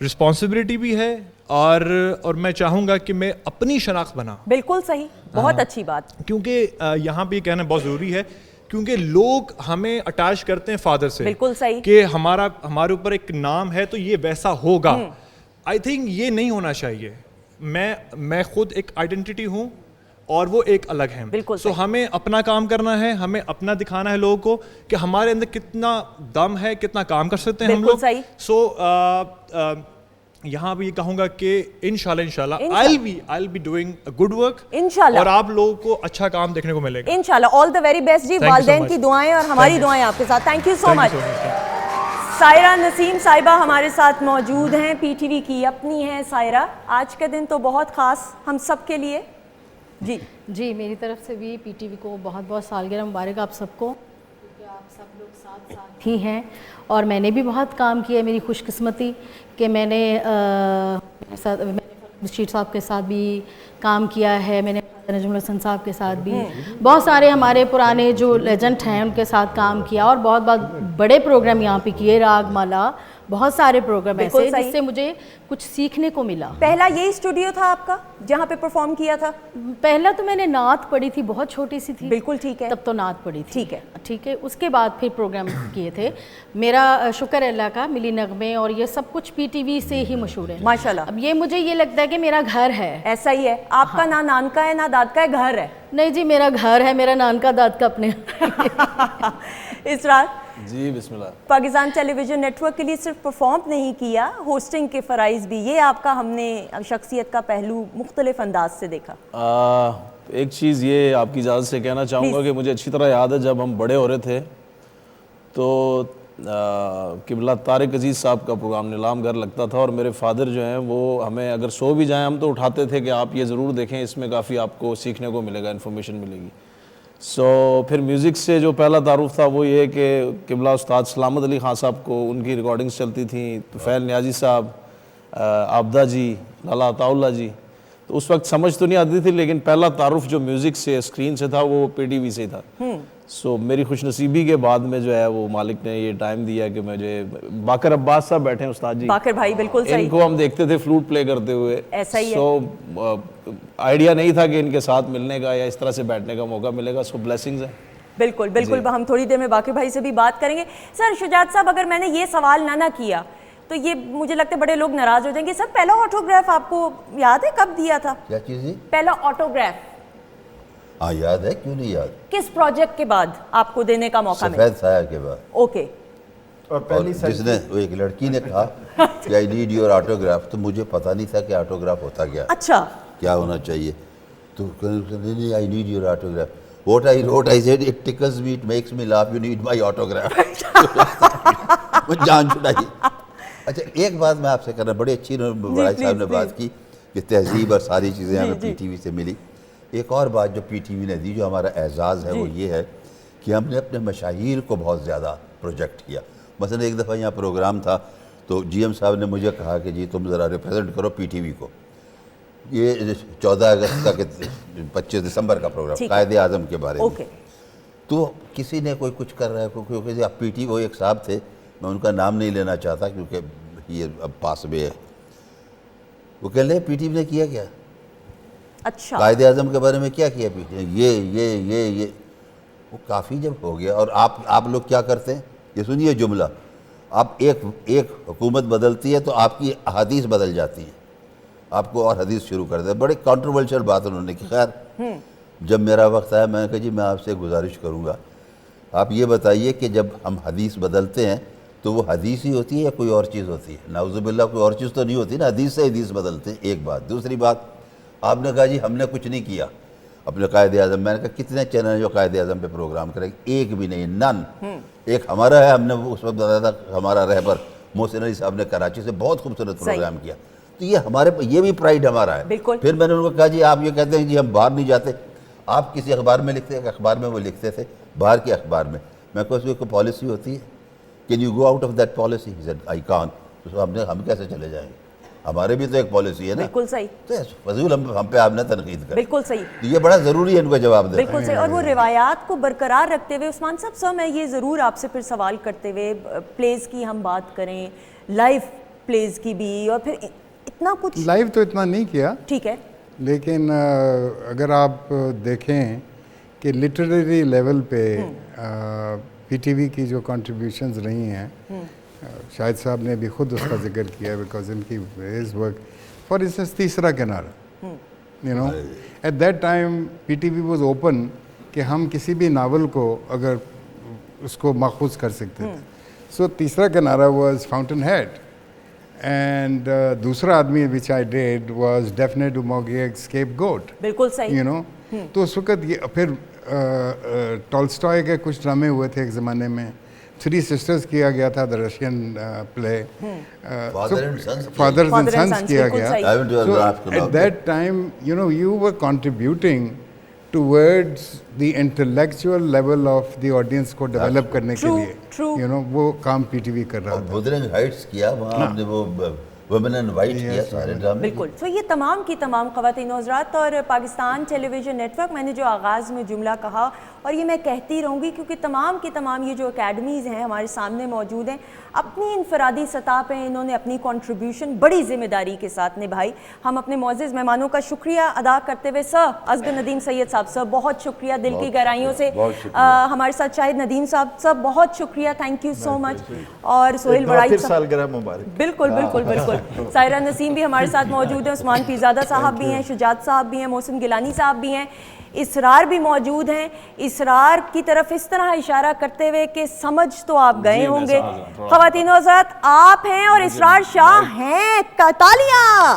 رسپانسبلٹی بھی ہے, اور میں چاہوں گا کہ میں اپنی شناخت بنا. بالکل صحیح, بہت اچھی بات. کیونکہ یہاں پہ یہ کہنا بہت ضروری ہے, کیونکہ لوگ ہمیں اٹیچ کرتے ہیں فادر سے. بالکل صحیح. کہ ہمارے اوپر ایک نام ہے تو یہ ویسا ہوگا. آئی تھنک یہ نہیں ہونا چاہیے. میں خود ایک آئیڈینٹی ہوں اور وہ ایک الگ ہیں. بالکل. سو ہمیں اپنا کام کرنا ہے, ہمیں اپنا دکھانا ہے لوگوں کو کہ ہمارے اندر کتنا دم ہے, کتنا کام کر سکتے ہیں ہم لوگ. سو یہاں بھی یہ کہوں گا کہ انشاءاللہ I'll be doing a good work, انشاءاللہ, اور آپ لوگوں کو اچھا کام دیکھنے کو ملے گا انشاءاللہ. آل دا ویری بیسٹ جی. والدین کی دعائیں اور ہماری دعائیں آپ کے ساتھ. تھینک یو سو مچ. سائرہ نسیم صاحبہ ہمارے ساتھ موجود ہیں, پی ٹی وی کی اپنی ہیں. سائرہ, آج کا دن تو بہت خاص ہم سب کے لیے. جی میری طرف سے بھی پی ٹی وی کو بہت بہت سالگرہ مبارک آپ سب کو, کیونکہ آپ سب لوگ ساتھ ہی ہیں, اور میں نے بھی بہت کام کیا ہے. میری خوش قسمتی کہ میں نے بشیر صاحب کے ساتھ بھی کام کیا ہے, میں نے نجم الحسن صاحب کے ساتھ بھی, بہت سارے ہمارے پرانے جو لیجنڈ ہیں ان کے ساتھ کام کیا, اور بہت بہت بڑے پروگرام یہاں پہ کیے, راگ مالا, بہت سارے پروگرام ایسے جس سے مجھے کچھ سیکھنے کو ملا. پہلا یہی اسٹوڈیو تھا آپ کا جہاں پہ پرفارم کیا تھا؟ پہلا تو میں نے نعت پڑھی تھی, بہت چھوٹی سی تھی. بالکل ٹھیک ہے, تب تو نعت پڑھی تھی. ٹھیک ہے. اس کے بعد پھر پروگرام کیے تھے. میرا شکر اللہ کا ملی نغمے اور یہ سب کچھ پی ٹی وی سے ہی مشہور ہے ماشاءاللہ. اب یہ مجھے یہ لگتا ہے کہ میرا گھر ہے. ایسا ہی ہے آپ کا, نہ نان کا ہے نہ داد کا ہے, گھر ہے. نہیں جی, میرا گھر ہے, میرا نان کا داد کا اپنے. اسرار جی بسم اللہ. Pakistan television network کے لیے صرف پرفارم نہیں کیا, ہوسٹنگ کے فرائض بھی, یہ آپ کا ہم نے شخصیت کا پہلو مختلف انداز سے دیکھا. ایک چیز یہ آپ کی اجازت سے کہنا چاہوں گا کہ مجھے اچھی طرح یاد ہے جب ہم بڑے ہو رہے تھے تو قبلہ طارق عزیز صاحب کا پروگرام نیلام گھر لگتا تھا, اور میرے فادر جو ہیں وہ ہمیں اگر سو بھی جائیں ہم تو اٹھاتے تھے کہ آپ یہ ضرور دیکھیں, اس میں کافی آپ کو سیکھنے کو ملے گا, انفارمیشن ملے گی. سو پھر میوزک سے جو پہلا تعارف تھا وہ یہ کہ قبلہ استاد سلامت علی خان صاحب کو ان کی ریکارڈنگز چلتی تھیں, طفیل نیازی صاحب, عابدہ جی, لالا عطا اللہ جی, تو اس وقت سمجھ تو نہیں آتی تھی، لیکن پہلا تعارف جو میوزک سے اسکرین سے تھا وہ پی ٹی وی سے تھا. سو میری خوش نصیبی کے بعد میں جو ہے وہ مالک نے یہ ٹائم دیا کہ مجھے باقر عباس صاحب بیٹھے ہیں استاد جی، باقر بھائی بالکل صحیح، ان کو ہم دیکھتے تھے فلوٹ پلے کرتے ہوئے. ایسا ہی ہے. سو آئیڈیا نہیں تھا کہ ان کے ساتھ ملنے کا یا اس طرح سے بیٹھنے کا موقع ملے گا. سو بلیسنگز ہیں. بالکل بالکل. ہم تھوڑی دیر میں باقر بھائی سے بھی بات کریں گے. سر شجاعت صاحب، اگر میں نے یہ سوال نہ کیا تو یہ مجھے لگتا ہے بڑے لوگ ناراض ہو جائیں گے. سر پہلا آٹوگراف آپ کو یاد ہے کب دیا تھا؟ کیا چیز ہے؟ پہلا آٹوگراف. ہاں یاد ہے، کیوں نہیں یاد. کس پروجیکٹ کے بعد آپ کو دینے کا موقع ملا؟ سفید سایہ کے بعد. اوکے. اور جس نے ایک لڑکی نے کہا کہ آئی نیڈ یور آٹوگراف، تو مجھے پتہ نہیں تھا کہ آٹوگراف ہوتا کیا، اچھا کیا ہونا چاہیے. تو I need your autograph. What I wrote, I said, it tickles me, it makes me laugh, you need my autograph. وہ جان چھڑائی. اچھا ایک بات میں آپ سے کرنا، بڑی اچھی بڑائی صاحب نے بات کی کہ تہذیب اور ساری چیزیں ہمیں پی ٹی وی سے ملی. ایک اور بات جو پی ٹی وی نے دی، جو ہمارا اعزاز ہے، وہ یہ ہے کہ ہم نے اپنے مشاہیر کو بہت زیادہ پروجیکٹ کیا. مثلا ایک دفعہ یہاں پروگرام تھا تو جی ایم صاحب نے مجھے کہا کہ جی تم ذرا ریپرزینٹ کرو پی ٹی وی کو. یہ 14 اگست کا 25 دسمبر کا پروگرام قائد اعظم کے بارے میں. تو کسی نے کوئی کچھ کر رہا ہے، کیونکہ پی ٹی وہ ایک صاحب تھے، میں ان کا نام نہیں لینا چاہتا کیونکہ یہ اب پاس میں ہے. وہ کہہ لے پی ٹی وی نے کیا کیا، اچھا قائد اعظم کے بارے میں کیا کیا پی ٹی وی، یہ وہ کافی جب ہو گیا. اور آپ لوگ کیا کرتے ہیں، یہ سنیے جملہ، آپ ایک حکومت بدلتی ہے تو آپ کی احادیث بدل جاتی ہیں، آپ کو اور حدیث شروع کر دیں. بڑے کانٹروورشل بات انہوں نے کی. خیر جب میرا وقت آیا میں نے کہا جی میں آپ سے گزارش کروں گا، آپ یہ بتائیے کہ جب ہم حدیث بدلتے ہیں تو وہ حدیث ہی ہوتی ہے یا کوئی اور چیز ہوتی ہے؟ نعوذ باللہ کوئی اور چیز تو نہیں ہوتی نا، حدیث سے حدیث بدلتے ہیں. ایک بات. دوسری بات، آپ نے کہا جی ہم نے کچھ نہیں کیا اپنے قائد اعظم. میں نے کہا کتنے چینل ہیں جو قائد اعظم پہ پروگرام کریں گے؟ ایک بھی نہیں، نن. ایک ہمارا ہے، ہم نے اس وقت بتایا تھا ہمارا رہبر محسن علی صاحب نے کراچی سے بہت خوبصورت پروگرام کیا. تو یہ ہمارے یہ بھی پرائیڈ ہمارا ہے. پھر میں نے ان کو کہا جی آپ یہ کہتے ہیں جی ہم باہر نہیں جاتے، آپ کسی اخبار میں لکھتے ہیں، اخبار میں وہ لکھتے تھے باہر کے اخبار میں. میں کہا اس کی کوئی پالیسی ہوتی ہے، can you go out of that policy? I can. تو ہم کیسے چلے جائیں گے، ہمارے بھی تو ایک پالیسی ہے نا. بالکل صحیح. تو فضول ہم پہ آپ نے تنقید کر. بالکل صحیح. تو یہ بڑا ضروری ہے ان کو جواب دینا. بالکل صحیح. اور وہ روایات کو برقرار رکھتے ہوئے عثمان صاحب سر میں یہ ضرور آپ سے پھر سوال کرتے ہوئے پلیز کی ہم بات کریں، لائیو پلیز کی بھی، اور پھر اتنا کچھ لائیو تو اتنا نہیں کیا، ٹھیک ہے، لیکن اگر آپ دیکھیں کہ لٹریری لیول پہ پی ٹی وی کی جو کنٹریبیوشنز رہی ہیں، شاہد صاحب نے بھی خود اس کا ذکر کیا، بیکاز ان کی ہز ورک. فار انسٹنس تیسرا کنارہ، you know at that time P T V was open کہ ہم کسی بھی ناول کو اگر اس کو ماخوذ کر سکتے تھے. سو تیسرا کنارہ واز فاؤنٹن ہیڈ. اینڈ دوسرا آدمی وچ آئی ڈیڈ واز ڈیفنے ڈوموگی اسکیپ گوٹ. بالکل صحیح. یو نو تو اس وقت یہ پھر ٹولسٹائے کے کچھ ڈرامے ہوئے تھے ایک زمانے میں، تھری سسٹرز کیا گیا تھا، the Russian play, fathers and sons کیا گیا. So at that time, you know, you were contributing towards the intellectual level of the audience کو ڈیولپ کرنے کے لیے. You know, وہ کام پی ٹی وی کر رہا تھا. بدرنگ ہائٹس کیا، وہاں ہم نے وہ ویمن اینڈ وائٹ کیا، سارے ڈرامے. بالکل. تو یہ تمام کی تمام خواتین و حضرات اور Pakistan television net work, میں نے جو آغاز میں جملہ کہا اور یہ میں کہتی رہوں گی کیونکہ تمام کی تمام یہ جو اکیڈمیز ہیں ہمارے سامنے موجود ہیں، اپنی انفرادی سطح پہ انہوں نے اپنی کنٹریبیوشن بڑی ذمہ داری کے ساتھ نبھائی. ہم اپنے معزز مہمانوں کا شکریہ ادا کرتے ہوئے سر اصغر ندیم سید صاحب سر بہت شکریہ دل کی گہرائیوں سے. ہمارے ساتھ شاہد ندیم صاحب سر بہت شکریہ، تھینک یو سو مچ. اور سہیل بڑائی سالگرہ مبارک. بالکل بالکل بالکل. سائرہ نسیم بھی ہمارے ساتھ موجود ہیں، عثمان پیرزادہ صاحب بھی ہیں، شجاعت صاحب بھی ہیں، محسن گیلانی صاحب بھی ہیں، اسرار بھی موجود ہیں. اسرار کی طرف اس طرح اشارہ کرتے ہوئے کہ سمجھ تو آپ گئے ہوں گے. خواتین و حضرات آپ ہیں اور اسرار شاہ ہیں. تالیاں.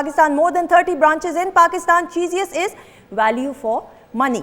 Pakistan, more than 30 branches in Pakistan. Cheesiest is value for money.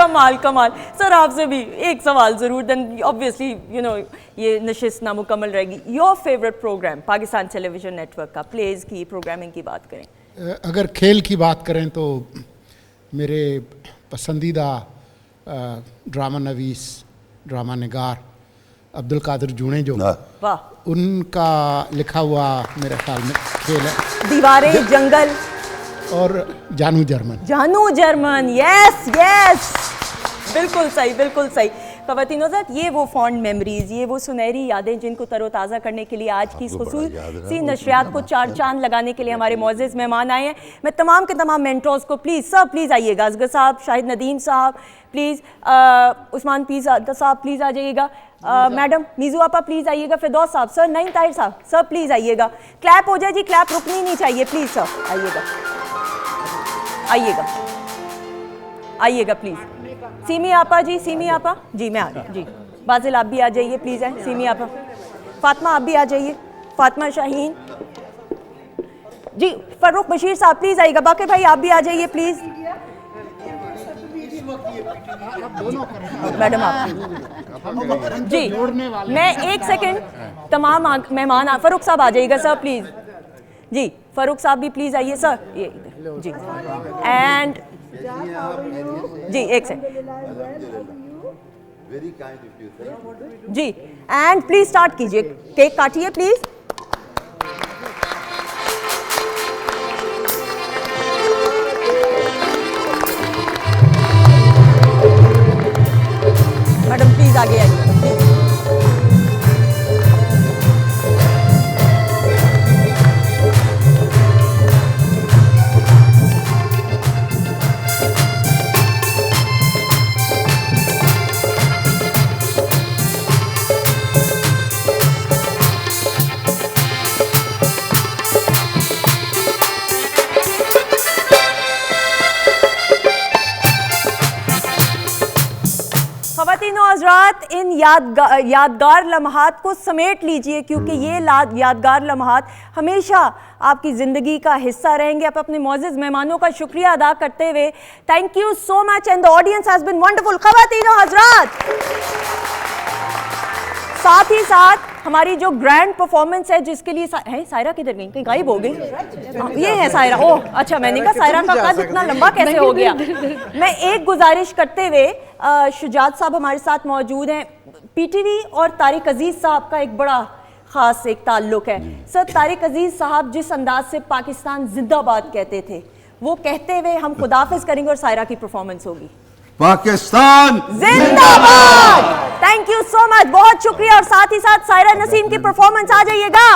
کمال کمال. سر آپ سے بھی ایک سوال ضرور, دین obviously you know یہ نشست نامکمل رہے گی. Your favourite program Pakistan television network کا, پلیز کی پروگرامنگ کی بات کریں. اگر کھیل کی بات کریں تو میرے پسندیدہ ڈرامہ نویس, ڈرامہ نگار عبدالقادر جونے جو, ان کا لکھا ہوا میرے خیال میں کھیل ہے دیواریں, جنگل اور جانو جرمن. جانو جرمن, یس یس, بالکل صحیح بالکل صحیح. خواتین حضرات, یہ وہ فونڈ میموریز, یہ وہ سنہری یادیں جن کو تر و تازہ کرنے کے لیے آج کی اس خصوصی نشریات کو چار چاند لگانے کے لیے ہمارے معزز مہمان آئے ہیں. میں تمام کے تمام مینٹورز کو پلیز سر پلیز آئیے گا, اصغر صاحب, شاہد ندیم صاحب پلیز, عثمان پیر صاحب پلیز آ جائیے گا, میڈم میزو آپا پلیز آئیے گا, فردوس صاحب, سر نعیم طاہر صاحب, سر پلیز آئیے گا. کلیپ ہو جائے جی, کلیپ رکنی نہیں چاہیے پلیز سر, آئیے گا آئیے گا آئیے گا پلیز. سیمی آپا جی, سیمی آپا جی, میں آ گیا جی. بازل آپ بھی آ جائیے پلیز, ہیں سیمی آپا. فاطمہ آپ بھی آ جائیے, فاطمہ شاہین جی. فاروق بشیر صاحب پلیز آئیے گا. باقی بھائی آپ بھی آ جائیے پلیز. میڈم آپ جی, میں ایک سیکنڈ, تمام مہمان, فاروق صاحب آ جائیے گا سر پلیز جی. فاروق صاحب بھی پلیز آئیے سر, یہ جی. اینڈ جی ایک سیکنڈ جی, اینڈ پلیز اسٹارٹ کیجیے, کیک کاٹیے پلیز. میڈم پلیز آگے آئیے پلیز. حضرات, ان یادگار لمحات کو سمیٹ لیجئے, کیونکہ یہ یادگار لمحات ہمیشہ آپ کی زندگی کا حصہ رہیں گے. آپ اپنے معزز مہمانوں کا شکریہ ادا کرتے ہوئے, thank you so much and the audience has been wonderful. خواتین و حضرات, ساتھ ہی ساتھ ہماری جو گرینڈ پرفارمنس ہے جس کے لیے سائرہ کدھر گئی, کہیں غائب ہو گئی, یہ ہے سائرہ. اوہ اچھا, میں نے کہا سائرہ کا قد اتنا لمبا کیسے ہو گیا. میں ایک گزارش کرتے ہوئے, شجاعت صاحب ہمارے ساتھ موجود ہیں. پی ٹی وی اور طارق عزیز صاحب کا ایک بڑا خاص ایک تعلق ہے. سر طارق عزیز صاحب جس انداز سے پاکستان زندہ باد کہتے تھے, وہ کہتے ہوئے ہم خداحافظ کریں گے اور سائرہ کی پرفارمنس ہوگی. پاکستان زندہ باد. تھینک یو سو مچ, بہت شکریہ. اور ساتھ ہی ساتھ سائرہ نسیم کی پرفارمنس آ جائیے گا.